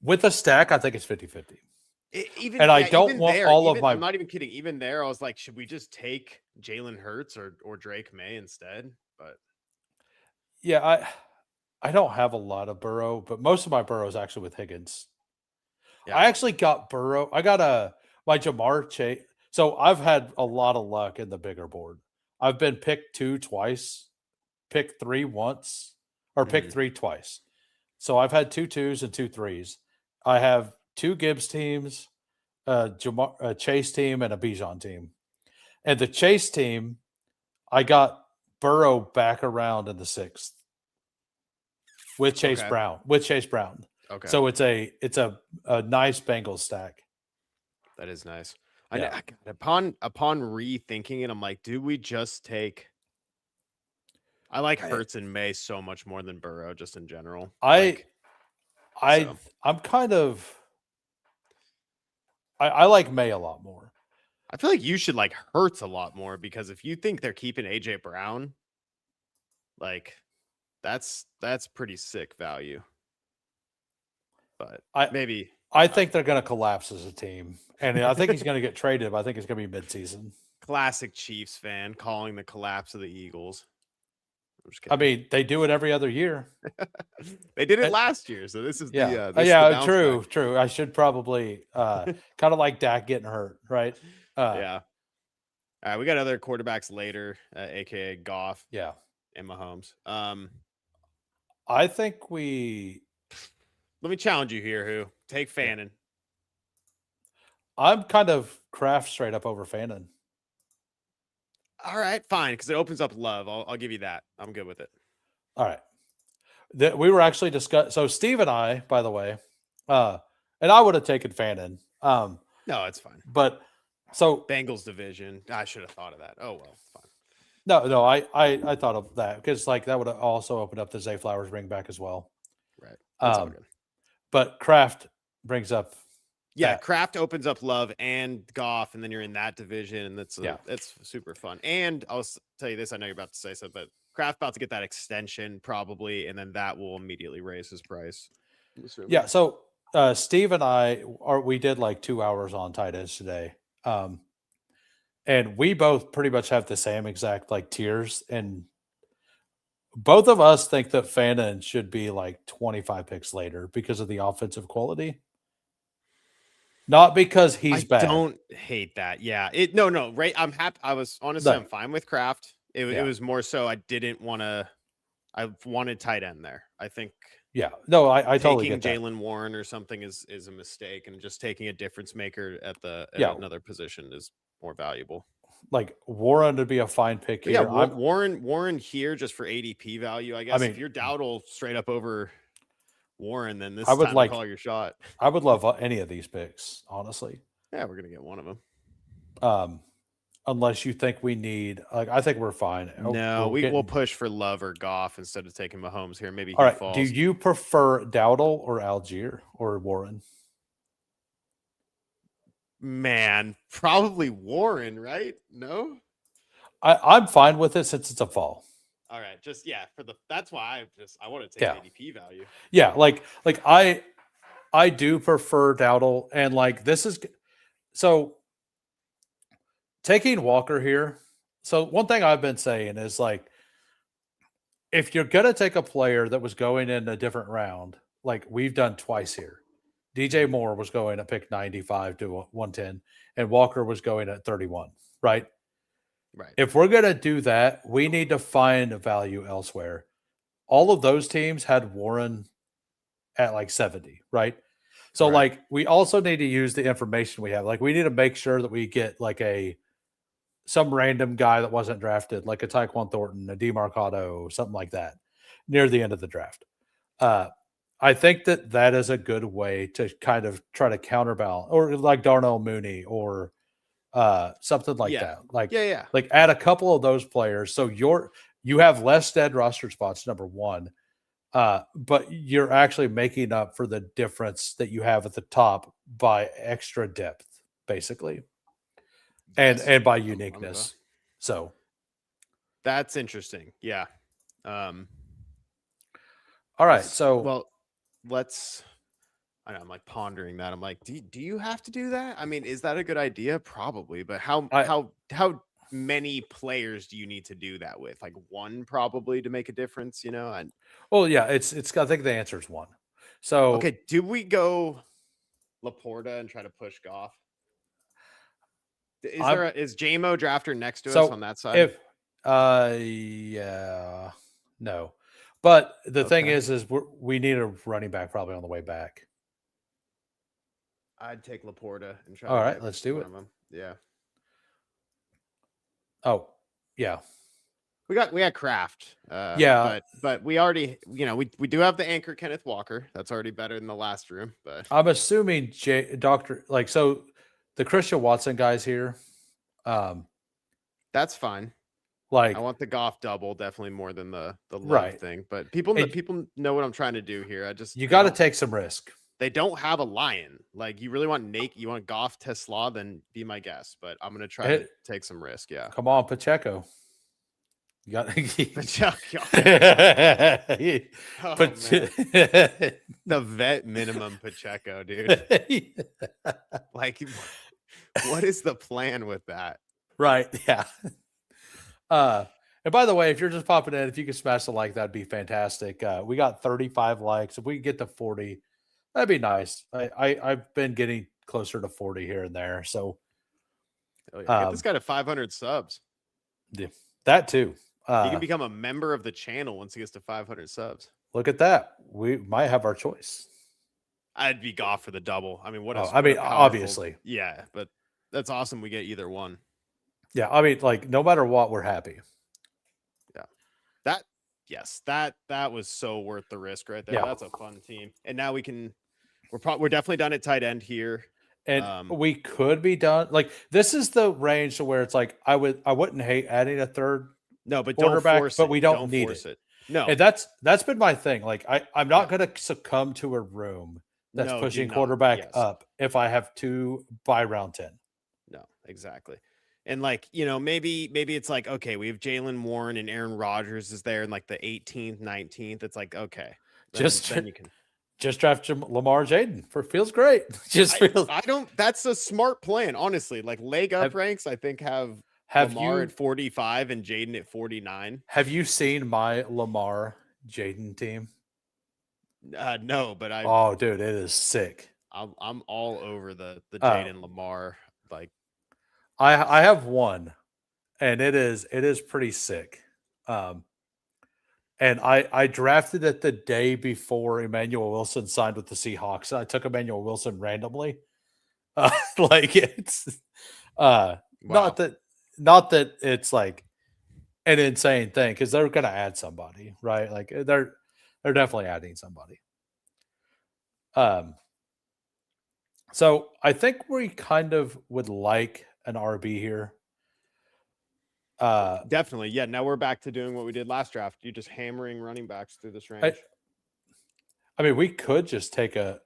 with a stack, I think it's 50-50. I don't want all of my. I'm not even kidding. Even there, I was like, should we just take Jalen Hurts or Drake May instead? But yeah, I don't have a lot of Burrow, but most of my Burrow is actually with Higgins. yeah. I actually got Burrow. I got my Jamar Chase. So I've had a lot of luck in the bigger board. I've been picked 2 twice, picked 3 once, or picked 3 twice. So I've had 2 2s and 2 3s. I have 2 Gibbs teams, a Chase team, and a Bijan team. And the Chase team, I got Burrow back around in the 6th with Chase Brown. Okay. So it's a nice Bengals stack. That is nice. Yeah. Upon rethinking it, I'm like, do we just take? I like Hurts and May so much more than Burrow, just in general. I'm kind of. I like May a lot more. I feel like you should like Hurts a lot more because if you think they're keeping AJ Brown, like that's pretty sick value. But I think they're going to collapse as a team, and I think he's going to get traded. But I think it's going to be midseason. Classic Chiefs fan calling the collapse of the Eagles. I mean, they do it every other year. They did it last year, so this is true. I should probably kind of like Dak getting hurt, right? Yeah. All right, we got other quarterbacks later, aka Goff. Yeah, and Mahomes. I think we. Let me challenge you here. Who take Fannin? I'm kind of Kraft straight up over Fannin. All right, fine, because it opens up love. I'll give you that. I'm good with it. All right. We were actually discussing. So Steve and I, by the way, and I would have taken Fannin. No, it's fine. But so Bengals division. I should have thought of that. Oh well, fine. No, I thought of that because like that would have also opened up the Zay Flowers bring back as well. Right. That's all good. But Kraft brings up. Yeah, Kraft opens up love and Goff, and then you're in that division, and that's super fun. And I'll tell you this: I know you're about to say something, but Kraft about to get that extension probably, and then that will immediately raise his price. Yeah. So Steve and we did like 2 hours on tight ends today, and we both pretty much have the same exact like tiers, and both of us think that Fannin should be like 25 picks later because of the offensive quality. Not because he's bad. I don't hate that. Yeah. No. Right. I'm happy. I'm fine with Kraft. It was more so I didn't want to. I wanted tight end there. I think. Yeah. No, I totally get that. Taking Jaylen Warren or something is a mistake, and just taking a difference maker at another position is more valuable. Like Warren would be a fine pick here. Yeah, Warren here just for ADP value, I guess. I mean, if you're Dowdle straight up over Warren, then this is time to call your shot. I would love any of these picks, honestly. Yeah, we're gonna get one of them. Unless you think we need, like, I think we're fine. No, we'll push for Love or Goff instead of taking Mahomes here. Maybe all right. Falls. Do you prefer Dowdle or Algier or Warren? Man, probably Warren, right? No, I'm fine with it since it's a fall. All right, that's why I want to take ADP value. Yeah, like I do prefer Dowdle, and like this is so taking Walker here. So one thing I've been saying is like if you're gonna take a player that was going in a different round, like we've done twice here. DJ Moore was going at pick 95 to 110, and Walker was going at 31, right? Right. If we're going to do that, we need to find a value elsewhere. All of those teams had Warren at like 70, right? So like we also need to use the information we have. Like we need to make sure that we get like some random guy that wasn't drafted, like a Tyquan Thornton, a DeMarcado, something like that near the end of the draft. I think that is a good way to kind of try to counterbalance, or like Darnell Mooney or something like that. Like, like add a couple of those players. So you have less dead roster spots, number one. But you're actually making up for the difference that you have at the top by extra depth, basically, Yes, and by I'm a- uniqueness. So that's interesting. Yeah. all right, so Well, let's. I know, I'm like pondering that. I'm like, do you have to do that? I mean, is that a good idea? Probably, but how many players do you need to do that with? Like one probably to make a difference, you know? And well, yeah, it's. I think the answer is one. So okay, do we go Laporta and try to push Goff? Is JMO drafter next to us so on that side? if yeah, no, but the thing Okay. is we need a running back probably on the way back. I'd take Laporta and try All to right, get let's do one it. of them. Yeah. Oh, yeah. We got Kraft. Yeah. But we already, we do have the anchor Kenneth Walker. That's already better than the last room, but I'm assuming Doctor so the Christian Watson guys here. that's fine. Like I want the Goff double definitely more than the love right. thing. But people know what I'm trying to do here. You got to take some risk. They don't have a lion. Like you really want Nate, you want Goff Tesla, then be my guest. But I'm gonna try to take some risk. Yeah. Come on, Pacheco. You got Pacheco. Oh, the vet minimum Pacheco, dude. Like, what is the plan with that? Right. Yeah. And by the way, if you're just popping in, if you could smash the like, that'd be fantastic. We got 35 likes. If we could get to 40, that'd be nice. I've been getting closer to 40 here and there. So get this guy to 500 subs. Yeah, that too. He can become a member of the channel once he gets to 500 subs. Look at that. We might have our choice. I'd be Goff for the double. I mean, obviously. Yeah, but that's awesome. We get either one. Yeah, I mean, like no matter what, we're happy. Yeah. That was so worth the risk right there. Yeah. That's a fun team. And now we're definitely done at tight end here. And we could be done. Like this is the range to where it's like I wouldn't hate adding a third but quarterback, don't force but it. we don't need it. No. And that's been my thing. Like I'm not going to succumb to a room that's pushing quarterback up if I have two by round 10. No, exactly. And like, maybe it's like, okay, we have Jalen Warren and Aaron Rodgers is there in like the 18th, 19th. It's like, okay, then you can just draft Lamar Jaden feels great. That's a smart plan. Honestly, like leg up ranks, I think have Lamar at 45 and Jaden at 49. Have you seen my Lamar Jaden team? No, but oh, dude, it is sick. I'm all over the Jaden Lamar. Like I have one, and it is pretty sick. And I drafted it the day before Emmanuel Wilson signed with the Seahawks. I took Emmanuel Wilson randomly. Like it's wow. not that it's like an insane thing because they're gonna add somebody, right? Like they're definitely adding somebody. So I think we kind of would like an RB here. Definitely. Yeah. Now we're back to doing what we did last draft. You just hammering running backs through this range. I mean, we could just take I'm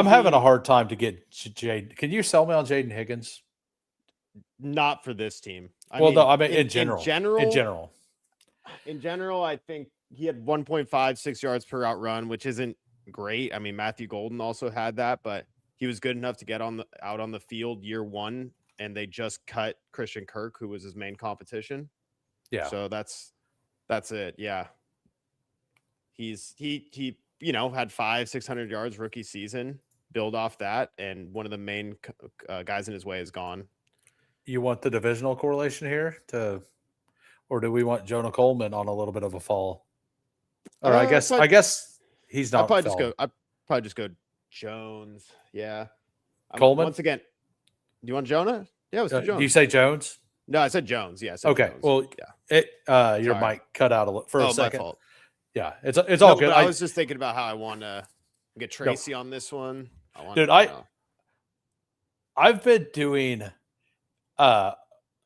having a hard time to get Jaden. Can you sell me on Jaden Higgins? Not for this team. I mean in general. In general, I think he had 1.56 yards per route run, which isn't great. I mean, Matthew Golden also had that, but he was good enough to get out on the field year one, and they just cut Christian Kirk, who was his main competition. Yeah. So that's it. Yeah. He had 500-600 yards rookie season, build off that, and one of the main guys in his way is gone. You want the divisional correlation here or do we want Jonah Coleman on a little bit of a fall? Or I guess he's not. I'd probably just go Jones. Yeah. Coleman? Once again, do you want Jonah? Yeah, let's do Jones. Do you say Jones? No, I said Jones. Yeah. Okay. Jones. Well, yeah. Your mic cut out for a second. My fault. Yeah, it's all good. I was just thinking about how I want to get Tracy on this one. I've been doing.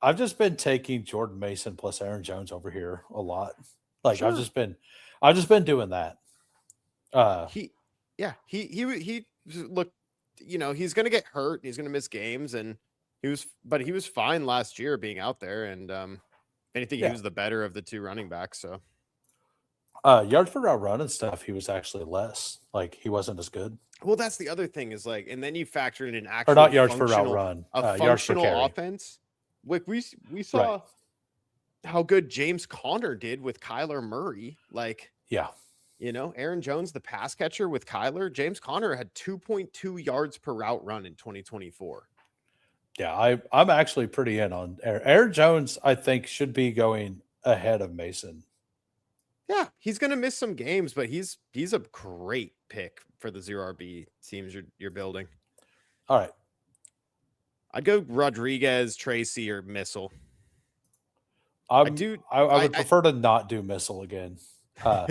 I've just been taking Jordan Mason plus Aaron Jones over here a lot. Like Sure. I've just been doing that. He looked, he's gonna get hurt. He's gonna miss games, and he was fine last year being out there. And if anything, he was the better of the two running backs. So yards per route run and stuff, he was actually less. Like he wasn't as good. well, that's the other thing is like, and then you factor in an Or actual not yards per route functional- run, a yards per functional carry. offense. Like we saw how good James Conner did with Kyler Murray. Like, Yeah. Aaron Jones, the pass catcher with Kyler. James Conner had 2.2 yards per route run in 2024. Yeah, I'm actually pretty in on Aaron Jones. I think should be going ahead of Mason. Yeah, he's gonna miss some games, but he's a great pick for the 0RB teams you're building. All right, I'd go Rodriguez, Tracy, or Missile. I would prefer to not do Missile again. You're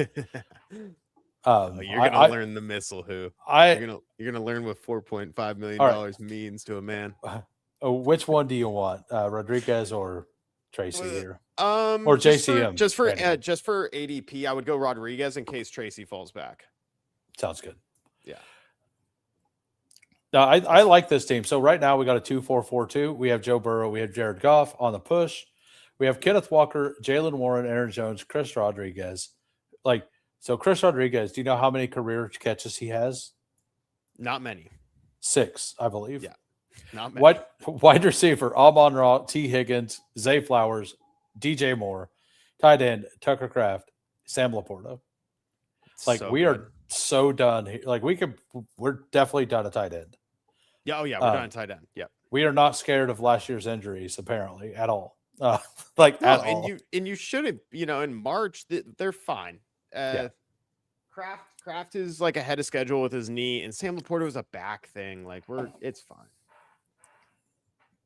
gonna learn the Missile. You're gonna learn what $4.5 million means to a man. Which one do you want, Rodriguez or Tracy here, or JCM? Just for ADP, I would go Rodriguez in case Tracy falls back. Sounds good. Yeah. No, I like this team. So right now we got a 2-4-4-2. We have Joe Burrow, we have Jared Goff on the push. We have Kenneth Walker, Jalen Warren, Aaron Jones, Chris Rodriguez. So Chris Rodriguez, do you know how many career catches he has? Not many. 6, I believe. Yeah. Not many. Wide receiver, Amon-Ra, T. Higgins, Zay Flowers, DJ Moore, tight end, Tucker Kraft, Sam Laporta. Are so done here. We're definitely done at tight end. Yeah, we're done at tight end. Yeah. We are not scared of last year's injuries, apparently, at all. All. And you shouldn't, in March, they're fine. Kraft is like ahead of schedule with his knee, and Sam Laporta was a back thing. It's fine.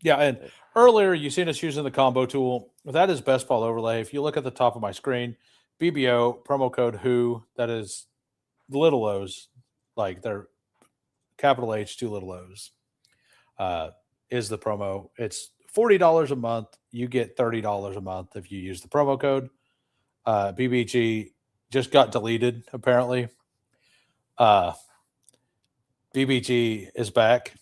Yeah, and earlier you seen us using the combo tool. That is Best Ball Overlay. If you look at the top of my screen, BBO promo code WHO. That is little O's, like they're capital H, 2 little O's. Is the promo. It's $40 a month. You get $30 a month if you use the promo code. BBG just got deleted, apparently. BBG is back.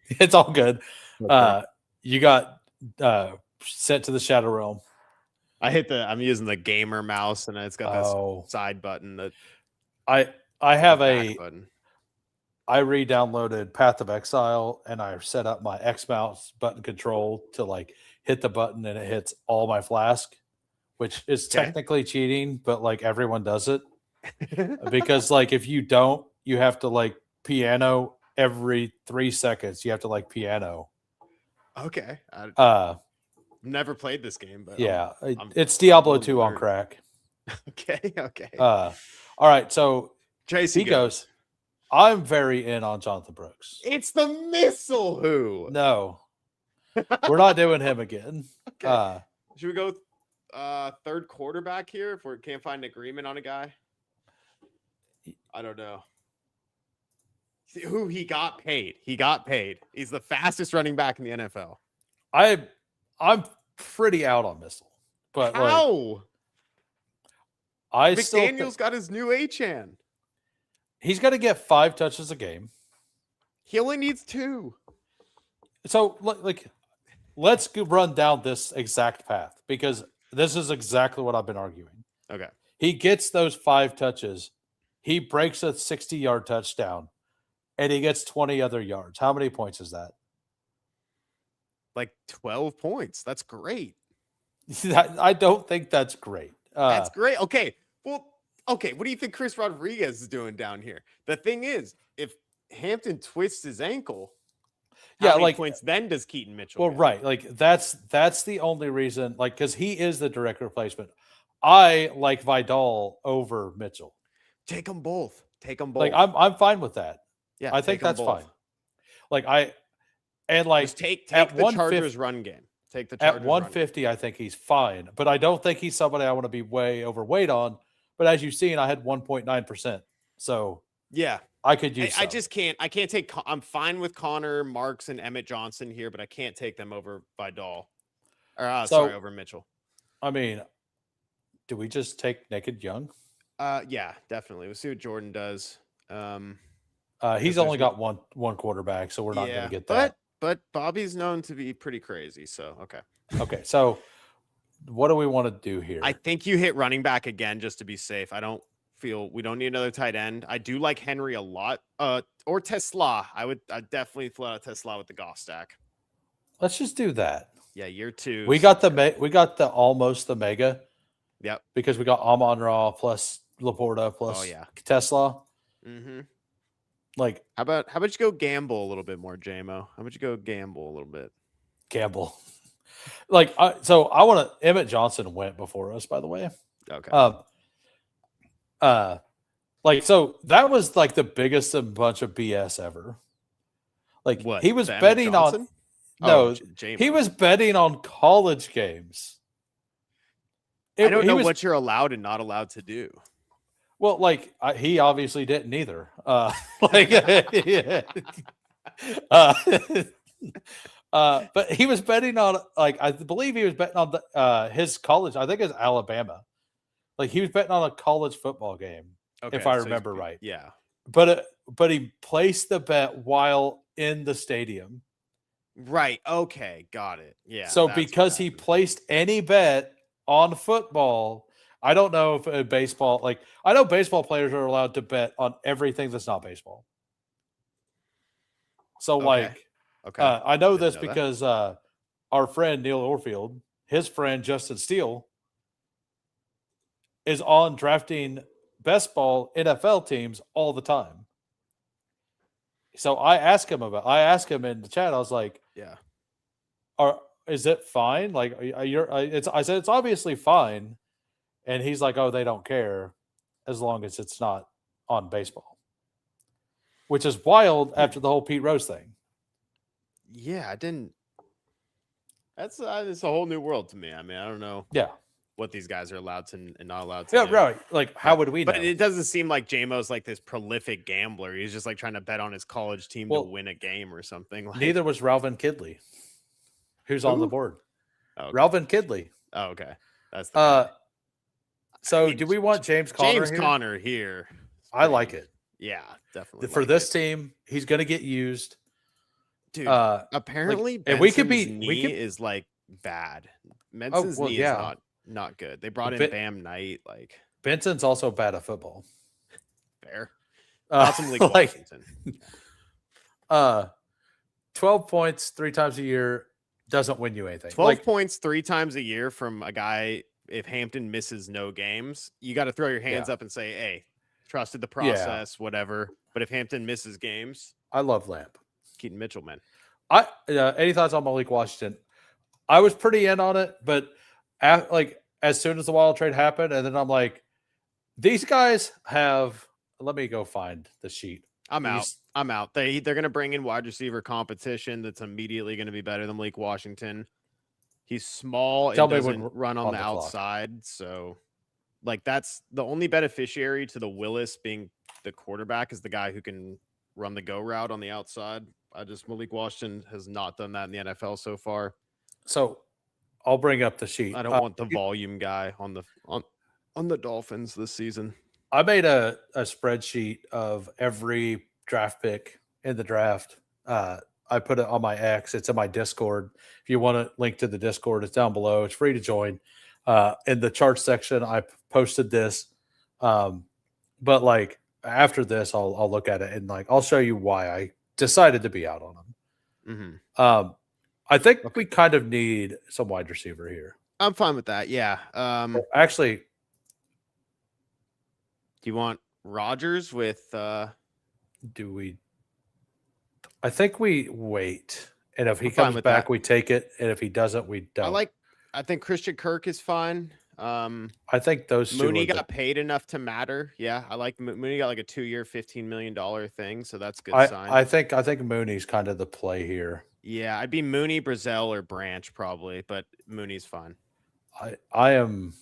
It's all good. Okay. You got sent to the Shadow Realm. I'm using the gamer mouse, and it's got this side button that I have button. I re-downloaded Path of Exile, and I set up my X mouse button control to hit the button, and it hits all my flask, which is technically cheating, but everyone does it because if you don't, you have to piano every 3 seconds. You have to piano. Okay. Never played this game, but it's Diablo 2 on crack. Okay. All right, so Tracy goes. I'm very in on Jonathan Brooks. It's the Missile Who. No, we're not doing him again. Okay. Should we go third quarterback here if we can't find an agreement on a guy? I don't know. Who he got paid. He's the fastest running back in the NFL. I'm pretty out on Missile, but how? McDaniel's got his new Achane. He's going to get 5 touches a game. He only needs 2. So let's run down this exact path because this is exactly what I've been arguing. Okay. He gets those 5 touches. He breaks a 60-yard touchdown. And he gets 20 other yards. How many points is that? 12 points. That's great. I don't think that's great. That's great. Okay. Well, okay. What do you think Chris Rodriguez is doing down here? The thing is, if Hampton twists his ankle, how many points then does Keaton Mitchell Well, get? Right. That's the only reason, because he is the direct replacement. I like Vidal over Mitchell. Take them both. I'm fine with that. Yeah, I think that's fine. Just take the Chargers run game. Take the Chargers at 150. I think he's fine, but I don't think he's somebody I want to be way overweight on. But as you've seen, I had 1.9%, so yeah, I could use. I just can't. I can't take. I'm fine with Connor, Marks, and Emmett Johnson here, but I can't take them over Vidal. Or over Mitchell. I mean, Do we just take Naked Young? Yeah, definitely. We'll see what Jordan does. He's there's only got one quarterback, so we're not going to get that. But Bobby's known to be pretty crazy. So okay. Okay, so what do we want to do here? I think you hit running back again just to be safe. I don't feel we don't need another tight end. I do like Henry a lot. Or Tesla. I'd definitely float out Tesla with the Goff stack. Let's just do that. Yeah, year 2. We got the almost the mega. Yep. Because we got Amon-Ra plus Laporta plus Tesla. Mm-hmm. Like, how about you go gamble a little bit more, JMO? How about you go gamble a little bit? Gamble. Like, so I want to. Emmett Johnson went before us, by the way. Okay. Like, so that was like the biggest bunch of BS ever. Like, what? He was betting on. No, he was betting on college games. I don't know what you're allowed and not allowed to do. Well, like he obviously didn't either. But he was betting on, like, I believe he was betting on his college. I think it's Alabama. Like, he was betting on a college football game, if I remember right. Yeah. But he placed the bet while in the stadium. Right. Okay. Got it. Yeah. So because he placed any bet on football, I don't know if in baseball, like, I know baseball players are allowed to bet on everything that's not baseball. So, I know this because our friend Neil Orfield, his friend Justin Steele, is on drafting best ball NFL teams all the time. So I asked him in the chat. I was like, "Yeah, is it fine? Like, I said it's obviously fine," and he's like, "Oh, they don't care as long as it's not on baseball," which is wild after the whole Pete Rose thing. Yeah, I didn't. It's a whole new world to me. I mean, I don't know. Yeah. What these guys are allowed to and not allowed to. Yeah, right. Like, how would we know? But it doesn't seem like JMO's like this prolific gambler. He's just like trying to bet on his college team to win a game or something. Like, neither was Ralvin Kidley, who's on the board. Okay. Ralvin Kidley. Oh, okay. That's the so do we want James Conner Conner here? I like it. Yeah, definitely. For this team, he's going to get used. Dude, apparently Benson's knee is like bad. Benson's knee is not good. They brought in Bam Knight. Like, Benson's also bad at football. Fair. Not some League Washington. 12 points 3 times a year doesn't win you anything. 12 points 3 times a year from a guy. If Hampton misses no games, you got to throw your hands up and say, "Hey, trusted the process, whatever." But if Hampton misses games, I love Lamp. Keaton Mitchell, man. Any thoughts on Malik Washington? I was pretty in on it, but as soon as the Wild trade happened, and then I'm like, these guys have. Let me go find the sheet. I'm out. They're going to bring in wide receiver competition that's immediately going to be better than Malik Washington. He's small and doesn't run on the outside, so like that's the only beneficiary to the Willis being the quarterback is the guy who can run the go route on the outside. Malik Washington has not done that in the NFL so far. So I'll bring up the sheet. I don't want the volume guy on the Dolphins this season. I made a spreadsheet of every draft pick in the draft. I put it on my X. It's in my Discord. If you want to link to the Discord, it's down below. It's free to join. In the chart section, I posted this. But like after this, I'll look at it and like I'll show you why I decided to be out on them. Mm-hmm. I think we kind of need some wide receiver here. I'm fine with that. Yeah. Actually, do you want Rodgers with? Do we? I think we wait, and if he comes back, we take it, and if he doesn't, we don't. I think Christian Kirk is fine. I think those two. Mooney got paid enough to matter. Yeah, I like Mooney got like a 2-year, $15 million thing, so that's a good sign. I think Mooney's kind of the play here. Yeah, I'd be Mooney, Brazel, or Branch probably, but Mooney's fine. I am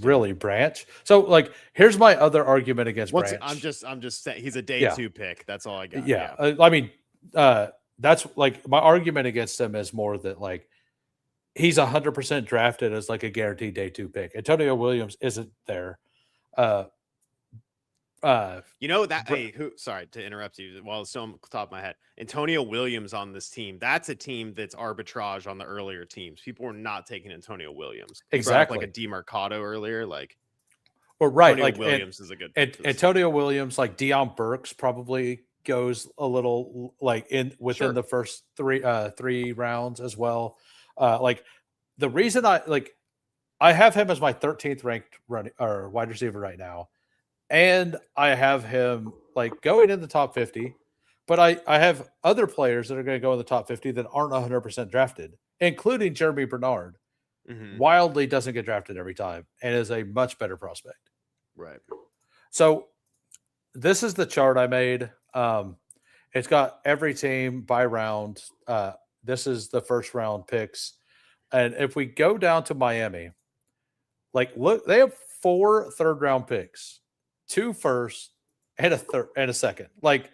really Branch. So like, here's my other argument against Branch. I'm just saying he's a day 2 pick. That's all I got. Yeah. I mean, that's like my argument against him is more that like he's 100% drafted as like a guaranteed day 2 pick. Antonio Williams isn't there. Uh, You know that Br- sorry to interrupt you while it's still on the top of my head. Antonio Williams on this team. That's a team that's arbitrage on the earlier teams. People were not taking Antonio Williams. You brought up, exactly. like a DeMarcado earlier. Like Well, right. Antonio Like Williams is a good pick for this Antonio Williams, like Deion Burks probably goes a little like within Sure. the first 3 rounds as well. Like the reason I have him as my 13th ranked running or wide receiver right now. And I have him like going in the top 50, but I have other players that are going to go in the top 50 that aren't 100% drafted, including Jeremy Bernard. Mhm. Wildly doesn't get drafted every time and is a much better prospect. Right. So this is the chart I made. It's got every team by round. This is the first round picks. And if we go down to Miami, like look, they have 4 third-round picks. 2 first and a third and a second. Like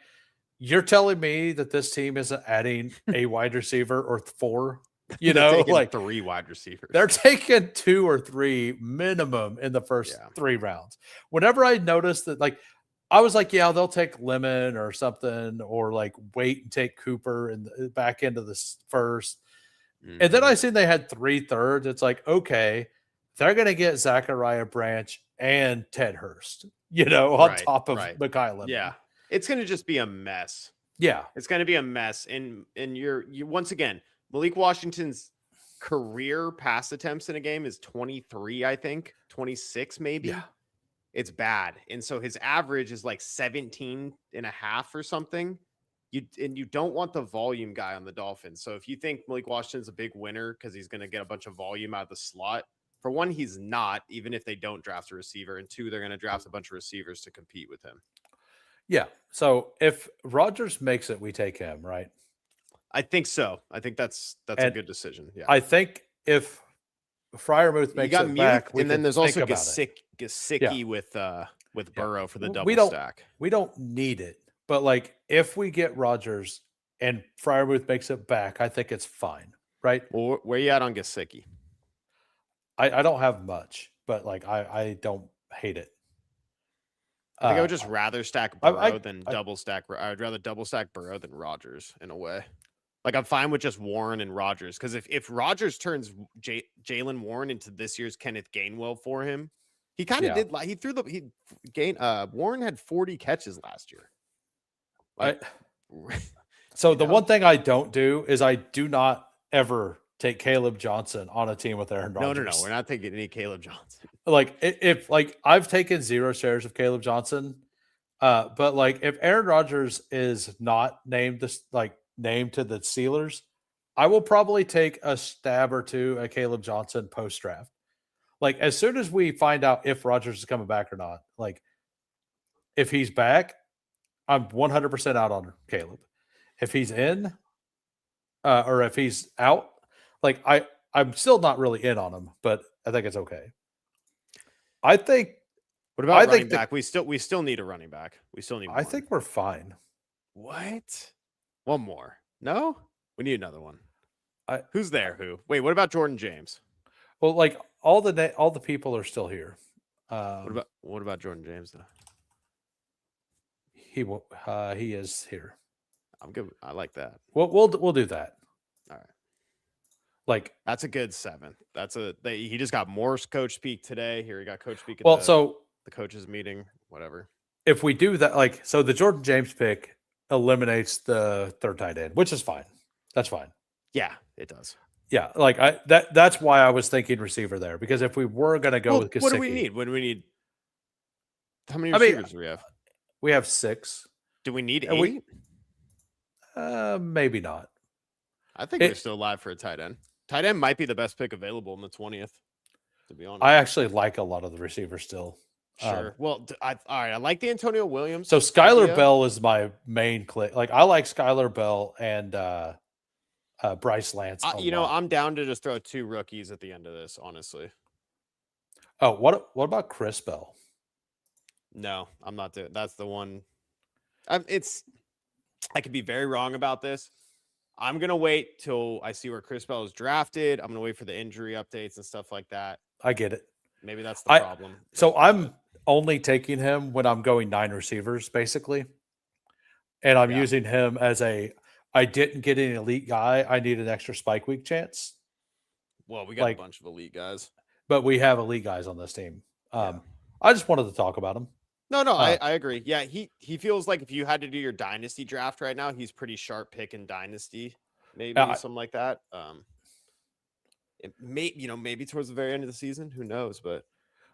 you're telling me that this team isn't adding a wide receiver or 4, you They're know, taking like 3 wide receivers. they're taking 2 or 3 minimum in the first 3 rounds. Whenever I noticed that, like, I was like, yeah, they'll take Lemon or something, or like wait and take Cooper in the back end of the first. And then I seen they had 3 thirds. It's like, okay, they're going to get Zachariah Branch and Ted Hurst, you know, on top of Mekhi Lemon. Yeah. It's going to just be a mess. Yeah. It's going to be a mess. And you once again, Malik Washington's career pass attempts in a game is 23, I think, 26 maybe. Yeah. It's bad. And so his average is like 17 and a half or something. You don't want the volume guy on the Dolphins. So if you think Malik Washington's a big winner because he's going to get a bunch of volume out of the slot, for one, he's not, even if they don't draft a receiver. And 2, they're going to draft a bunch of receivers to compete with him. Yeah. So if Rodgers makes it, we take him, right? I think so. I think that's a good decision. Yeah. I think if Freiermuth makes it back, and then there's also Gesicki with Burrow for the double stack. We don't need it, but like if we get Rodgers and Freiermuth makes it back, I think it's fine, right? Well, where you at on Gesicki? I don't have much, but like I don't hate it. I think I would just rather stack Burrow than double stack. I'd rather double stack Burrow than Rodgers in a way. Like I'm fine with just Warren and Rodgers because if Rodgers turns Jalen Warren into this year's Kenneth Gainwell for him, he kind of did. He threw Warren had 40 catches last year. Like, so the one thing I don't do is I do not ever take Caleb Johnson on a team with Aaron Rodgers. No, we're not taking any Caleb Johnson. Like if like I've taken 0 shares of Caleb Johnson, but like if Aaron Rodgers is not named to the Steelers, I will probably take a stab or 2 at Caleb Johnson post draft. Like as soon as we find out if Rodgers is coming back or not, like if he's back, I'm 100% out on Caleb. If he's in, or if he's out, like I'm still not really in on him, but I think it's okay. I think. What about running back? We still need a running back. We still need. I think we're fine. What? One more? No, we need another one. Who's there? Wait, what about Jordan James? Well, like all the people are still here. What about Jordan James though? He is here. I'm good. I like that. We'll do that. All right. Like that's a good 7. He just got Morse coach speak today. Here he got coach speak. So the coaches meeting, whatever. If we do that, so the Jordan James pick eliminates the third tight end, which is fine. That's fine. Yeah, it does. Yeah, that's why I was thinking receiver there, because if we were going to go with Gesicki, what do we need? What do we need? How many receivers do we have? We have 6. Do we need 8? Maybe not. I think we're still alive for a tight end. Tight end might be the best pick available in the 20th, to be honest. I actually like a lot of the receivers still. Sure. Well, all right. I like the Antonio Williams. So Skylar Bell is my main click. Like I like Skylar Bell and Bryce Lance. I'm down to just throw 2 rookies at the end of this, honestly. Oh, what about Chris Bell? No, I'm not doing. That's the one. I could be very wrong about this. I'm gonna wait till I see where Chris Bell is drafted. I'm gonna wait for the injury updates and stuff like that. I get it. Maybe that's the problem. So I'm only taking him when I'm going 9 receivers, basically. And I'm using him as I didn't get an elite guy. I need an extra spike week chance. Well, we got a bunch of elite guys. But we have elite guys on this team. I just wanted to talk about him. No, I agree. Yeah, he feels like if you had to do your dynasty draft right now, he's pretty sharp pick in dynasty, maybe something like that. It maybe towards the very end of the season, who knows? But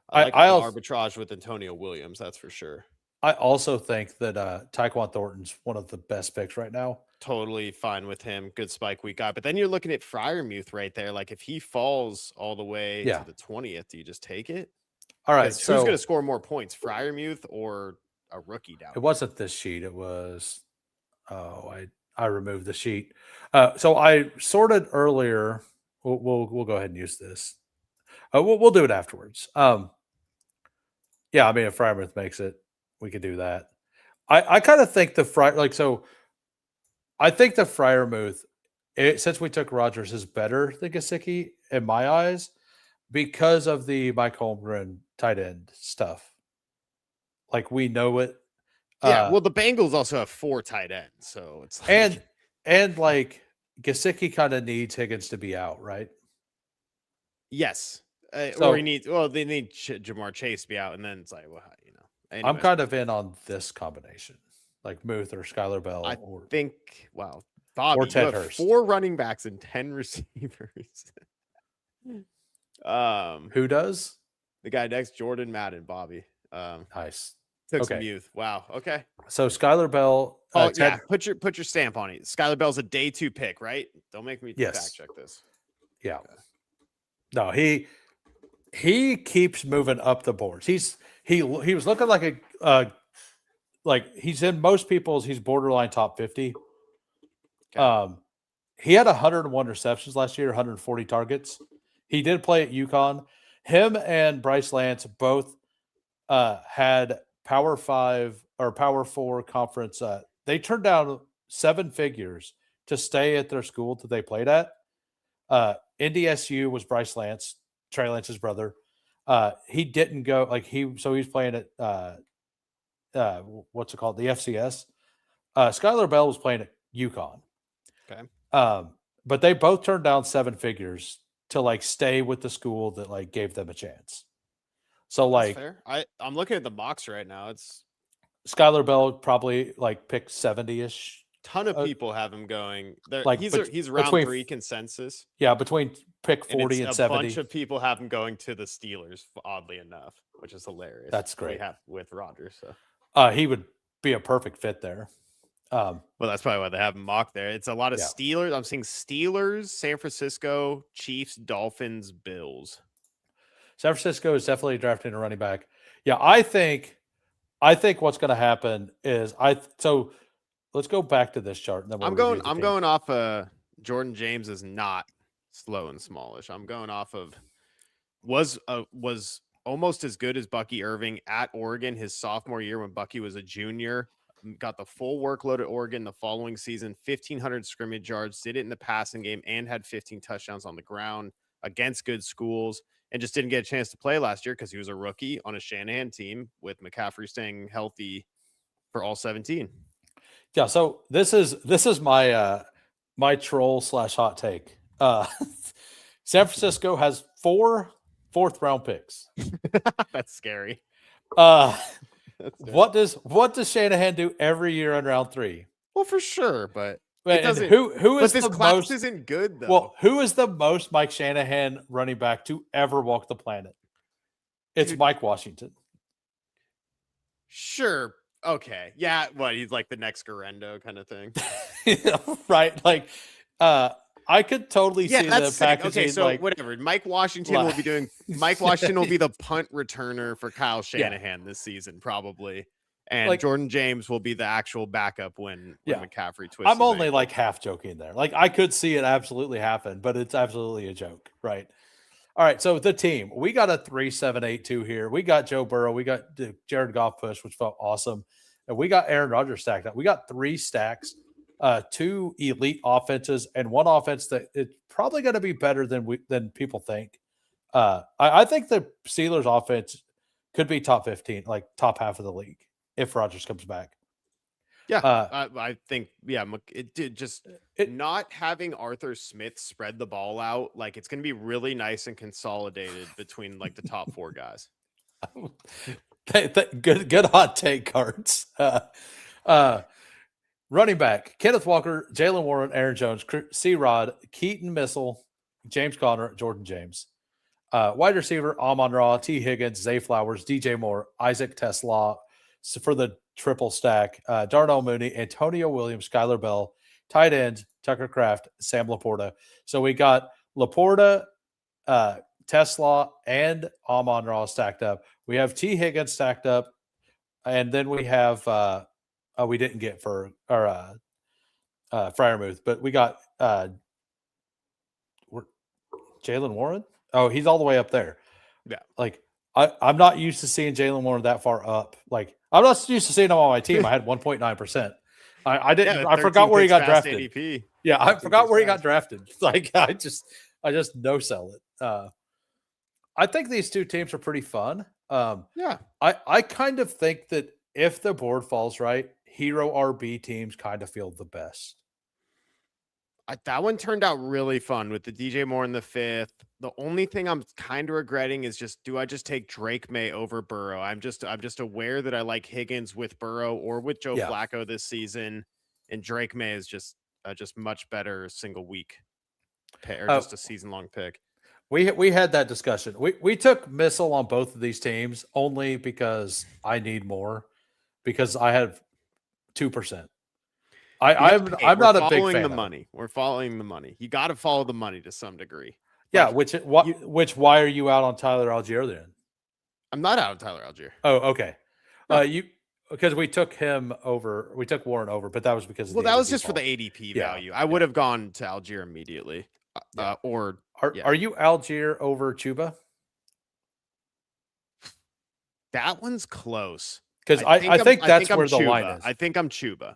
I like arbitrage with Antonio Williams, that's for sure. I also think that Tyquan Thornton's one of the best picks right now. Totally fine with him. Good spike week guy. But then you're looking at Freiermuth right there. Like if he falls all the way to the 20th, do you just take it? All right. So who's going to score more points, Freiermuth or a rookie down? It wasn't this sheet. It was. I removed the sheet. So I sorted earlier. We'll go ahead and use this. We'll do it afterwards. Yeah, I mean, if Freiermuth makes it, we could do that. I kind of think I think the Freiermuth, since we took Rodgers, is better than Gesicki in my eyes because of the Mike Holmgren tight end stuff. Like we know it. Yeah, well, the Bengals also have 4 tight ends, so it's like... and like Gesicki kind of needs Higgins to be out, right? Yes, or they need Jamar Chase to be out, and then it's like, well, anyways. I'm kind of in on this combination, like Muth or Skylar Bell. Bobby, or Ted you have Hurst. 4 running backs and 10 receivers. Who does? The guy next, Jordan Madden, Bobby. Nice. Took some youth. Wow. Okay. So Skylar Bell. Put your stamp on it. Skylar Bell's a day 2 pick, right? Don't make me fact check this. Yeah. Okay. No, he keeps moving up the boards. He was looking like like he's in most people's. He's borderline top 50. Okay. He had 101 receptions last year, 140 targets. He did play at UConn. Him and Bryce Lance both had Power 5 or Power 4 conference. They turned down 7 figures to stay at their school that they played at. NDSU was Bryce Lance, Trey Lance's brother. He didn't go he's playing at what's it called? The FCS. Skylar Bell was playing at UConn. Okay. But they both turned down 7 figures to stay with the school that gave them a chance. So that's fair. I'm looking at the box right now. It's Skylar Bell probably picked 70-ish. Ton of people have him going. He's round 3 consensus. Yeah, between pick 40 and 70. A bunch of people have him going to the Steelers, oddly enough, which is hilarious. That's great. We have with Rodgers, so he would be a perfect fit there. Well, that's probably why they have him mocked there. It's a lot of Steelers. I'm seeing Steelers, San Francisco, Chiefs, Dolphins, Bills. San Francisco is definitely drafting a running back. Yeah, I think what's going to happen is let's go back to this chart. And then I'm going off Jordan James is not slow and smallish. I'm going off of was almost as good as Bucky Irving at Oregon his sophomore year when Bucky was a junior. Got the full workload at Oregon the following season, 1,500 scrimmage yards, did it in the passing game, and had 15 touchdowns on the ground against good schools, and just didn't get a chance to play last year because he was a rookie on a Shanahan team with McCaffrey staying healthy for all 17. Yeah, so this is my my troll / hot take. San Francisco has 4 4th-round picks. That's scary. What does Shanahan do every year in round 3? Well, for sure, but who is this the class most? Isn't good though. Well, who is the most Mike Shanahan running back to ever walk the planet? It's Mike Washington. Sure. Okay. Yeah. What? He's like the next Garendo kind of thing. Right. I could totally see the packaging. Okay, so whatever. Mike Washington will be doing. Mike Washington will be the punt returner for Kyle Shanahan this season, probably. And Jordan James will be the actual backup when McCaffrey twists. I'm only half joking there. I could see it absolutely happen, but it's absolutely a joke, right? All right, so the team, we got a 3-7-8-2 here. We got Joe Burrow, we got Jared Goff push, which felt awesome, and we got Aaron Rodgers stacked up. We got 3 stacks two elite offenses and one offense that it's probably going to be better than people think. I think the Steelers offense could be top 15, like top half of the league if Rodgers comes back. Yeah, I think it did just not having Arthur Smith spread the ball out. Like it's going to be really nice and consolidated between like the top 4 guys. Good hot take, Cards. Running back, Kenneth Walker, Jalen Warren, Aaron Jones, C-Rod, Keaton Missile, James Conner, Jordan James. Wide receiver, Amon-Ra, T. Higgins, Zay Flowers, DJ Moore, Isaac Tesla for the triple stack, Darnell Mooney, Antonio Williams, Skylar Bell, tight ends, Tucker Kraft, Sam Laporta. So we got Laporta, Tesla, and Amon-Ra stacked up. We have T. Higgins stacked up, and then we have we didn't get for our Freiermuth, but we got Jalen Warren. Oh, he's all the way up there. Yeah. Like I'm not used to seeing Jalen Warren that far up. Like I'm not used to seeing him on my team. I had 1.9%. I didn't. Yeah, I forgot where he got drafted. ADP. Yeah, I forgot where he got drafted. Like I just no sell it. I think these two teams are pretty fun. Yeah. I kind of think that if the board falls right, hero RB teams kind of feel the best. That one turned out really fun with the DJ Moore in the 5th. The only thing I'm kind of regretting is do I just take Drake May over Burrow? I'm just aware that I like Higgins with Burrow or with Joe Flacco this season, and Drake May is just much better single week pick, or just a season long pick. We had that discussion. We took Missile on both of these teams only because I need more, because I have 2%. I'm not a big fan. We're following the money. You got to follow the money to some degree. Yeah, why are you out on Tyler Algier then? I'm not out on Tyler Algier. Oh, okay. Because we took him over. We took Warren over, but that was because of that was just for the ADP value. I would have gone to Algier immediately. Are you Algier over Chuba? That one's close. Because I think that's where the line is. I think I'm Chuba.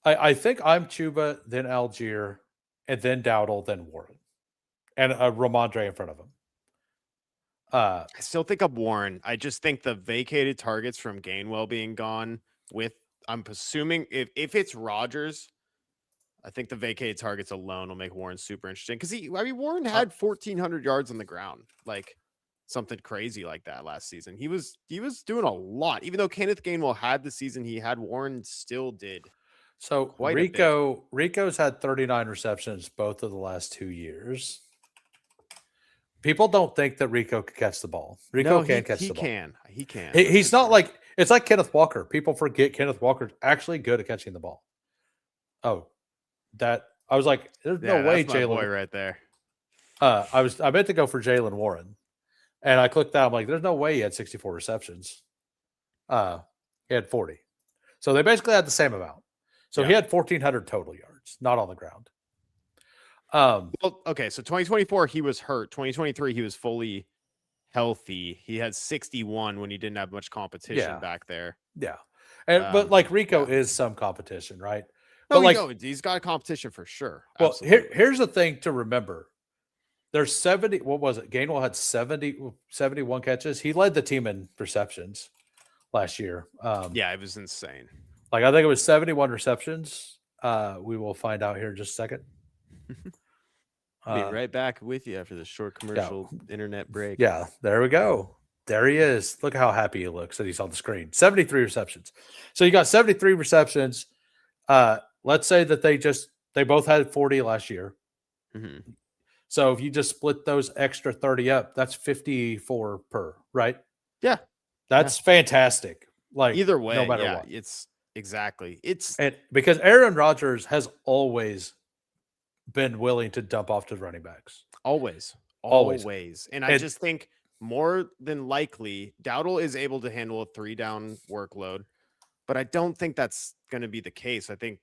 I think I'm Chuba, then Algier, and then Dowdle, then Warren, and Ramondre in front of him. I still think I'm Warren. I just think the vacated targets from Gainwell being gone I'm assuming if it's Rodgers, I think the vacated targets alone will make Warren super interesting. Because Warren had 1,400 yards on the ground, like something crazy like that last season. He was doing a lot, even though Kenneth Gainwell had the season he had. Warren still did. So Rico's had 39 receptions both of the last 2 years. People don't think that Rico can catch the ball. Rico can catch the ball. He can. He's not like it's like Kenneth Walker. People forget Kenneth Walker's actually good at catching the ball. Oh, I was like, there's no way that's my Jalen boy right there. I meant to go for Jalen Warren, and I clicked that. I'm like, there's no way he had 64 receptions. He had 40, so they basically had the same amount. So he had 1,400 total yards, not on the ground. Okay, so 2024 he was hurt. 2023 he was fully healthy. He had 61 when he didn't have much competition back there. Yeah, but like Rico is some competition, right? No, but he's got a competition for sure. Well, here's the thing to remember. There's 70. What was it? Gainwell had 71 catches. He led the team in receptions last year. It was insane. Like I think it was 71 receptions. We will find out here in just a second. Be right back with you after the short commercial internet break. Yeah, there we go. There he is. Look how happy he looks that he's on the screen. 73 receptions. So you got 73 receptions. Let's say that they both had 40 last year. Mm-hmm. So if you just split those extra 30 up, that's 54 per, right? Yeah. That's fantastic. Like either way, no matter what. It's exactly. And because Aaron Rodgers has always been willing to dump off to running backs. Always. And I just think more than likely Dowdle is able to handle a 3-down workload, but I don't think that's going to be the case. I think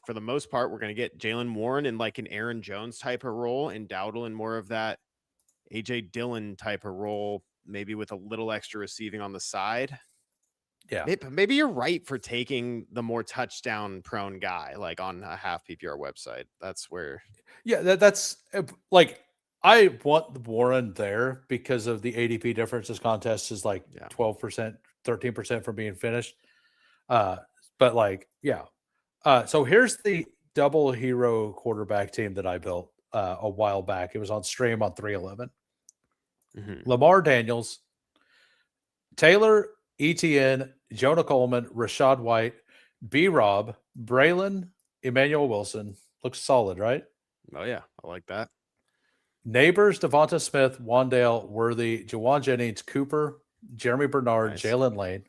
for the most part, we're going to get Jalen Warren in like an Aaron Jones type of role and Dowdle in more of that AJ Dillon type of role, maybe with a little extra receiving on the side. Yeah. Maybe you're right for taking the more touchdown prone guy, like on a half PPR website. That's where. Yeah, that's like I want Warren there because of the ADP difference. This contest is like 12%, 13% from being finished. But like, yeah. So here's the double hero quarterback team that I built a while back. It was on stream on 311. Lamar Daniels, Taylor Etienne, Jonah Coleman, Rashad White, B-Rob, Braylon, Emmanuel Wilson. Looks solid, right? Oh, yeah. I like that. Neighbors, Devonta Smith, Wandale Worthy, Jawan Jennings, Cooper, Jeremy Bernard, Jalen Lane.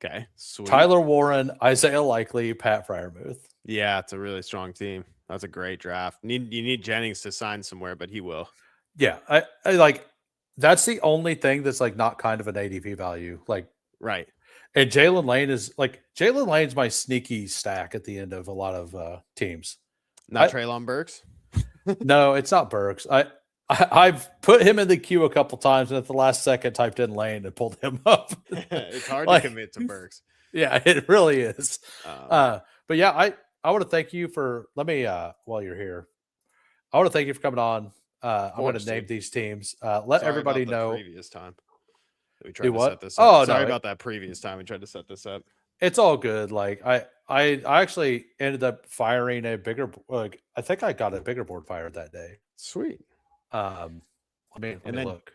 Okay. Sweet. Tyler Warren, Isaiah Likely, Pat Freiermuth. Yeah, it's a really strong team. That's a great draft. You need Jennings to sign somewhere, but he will. Yeah. I like that's the only thing that's like not kind of an ADP value. Like, right. And Jalen Lane is like Jalen Lane's my sneaky stack at the end of a lot of teams. Not Treylon Burks? No, it's not Burks. I've put him in the queue a couple times and at the last second typed in Lane and pulled him up. It's hard to commit to Burks. Yeah, it really is. But yeah, I want to thank you for while you're here, I want to thank you for coming on. I'm going to name these teams. Let everybody know. Previous time that we tried to set this up. Oh, sorry about that previous time we tried to set this up. It's all good. Like I actually ended up firing a bigger. Like I think I got a bigger board fired that day. Sweet. Let me look.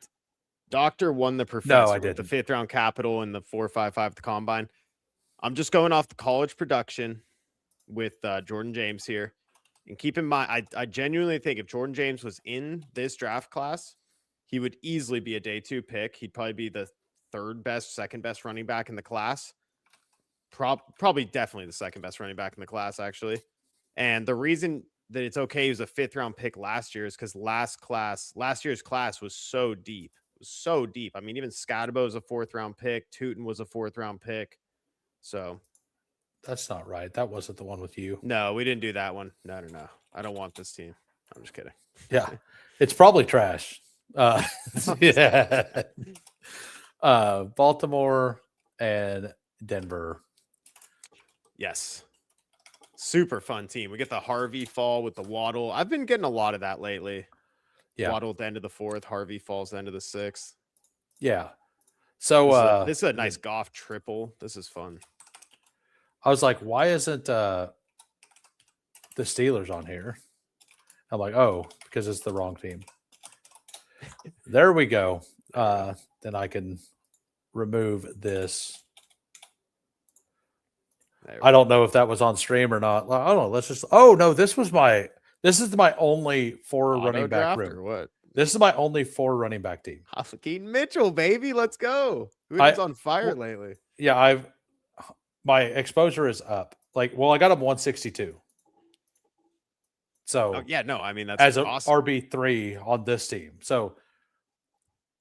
Doctor won the professor. No, I didn't. The 5th round capital and the 4.55 the combine. I'm just going off the college production with Jordan James here. And keep in mind, I genuinely think if Jordan James was in this draft class, he would easily be a day 2 pick. He'd probably be the second best running back in the class. Probably definitely the second best running back in the class, actually. And the reason that it's okay he was a 5th round pick last year is because last year's class was so deep. It was so deep. I mean, even Scadabo was a 4th round pick. Tootin was a 4th round pick. So that's not right. That wasn't the one with you. No, we didn't do that one. No. I don't want this team. I'm just kidding. Yeah. It's probably trash. Yeah. Baltimore and Denver. Yes. Super fun team. We get the Harvey fall with the Waddle. I've been getting a lot of that lately. Yeah. Waddle at the end of the 4th. Harvey falls at the end of the 6th. Yeah. So this is a nice Goff triple. This is fun. I was like, why isn't the Steelers on here? I'm like, oh, because it's the wrong team. There we go. Then I can remove this. I don't know if that was on stream or not. I don't know. Let's just. Oh no, this is my only 4 running back room. Or what? This is my only 4 running back team. Keaton Mitchell, baby, let's go. Who's on fire lately? Yeah, my exposure is up. Like, well, I got him 162. So yeah, no, I mean that's as awesome. RB3 on this team. So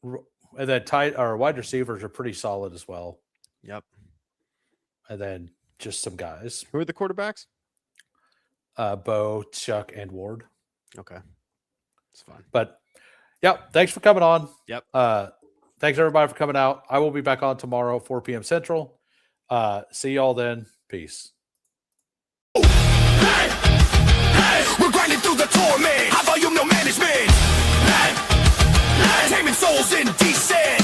and then wide receivers are pretty solid as well. Yep. And then just some guys. Who are the quarterbacks? Bo, Chuck, and Ward. Okay. It's fun. But yeah, thanks for coming on. Yep. Thanks everybody for coming out. I will be back on tomorrow, 4 p.m. Central. See y'all then. Peace. Hey, we're grinding through the torment. High volume, no management. Taming souls indecent.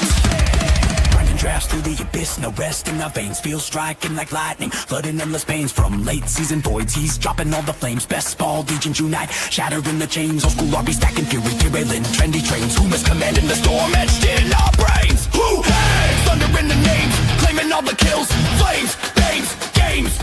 Grinding drafts through the abyss, no rest in our veins. Feel striking like lightning, flooding endless pains. From late season voids, he's dropping all the flames. Bestball Degens unite, shattering the chains. Old school RB stacking fury, derailing trendy trains. Who is commanding the storm etched in our brains? Who? Hey, thunder in the names, claiming all the kills. Flames, names, games.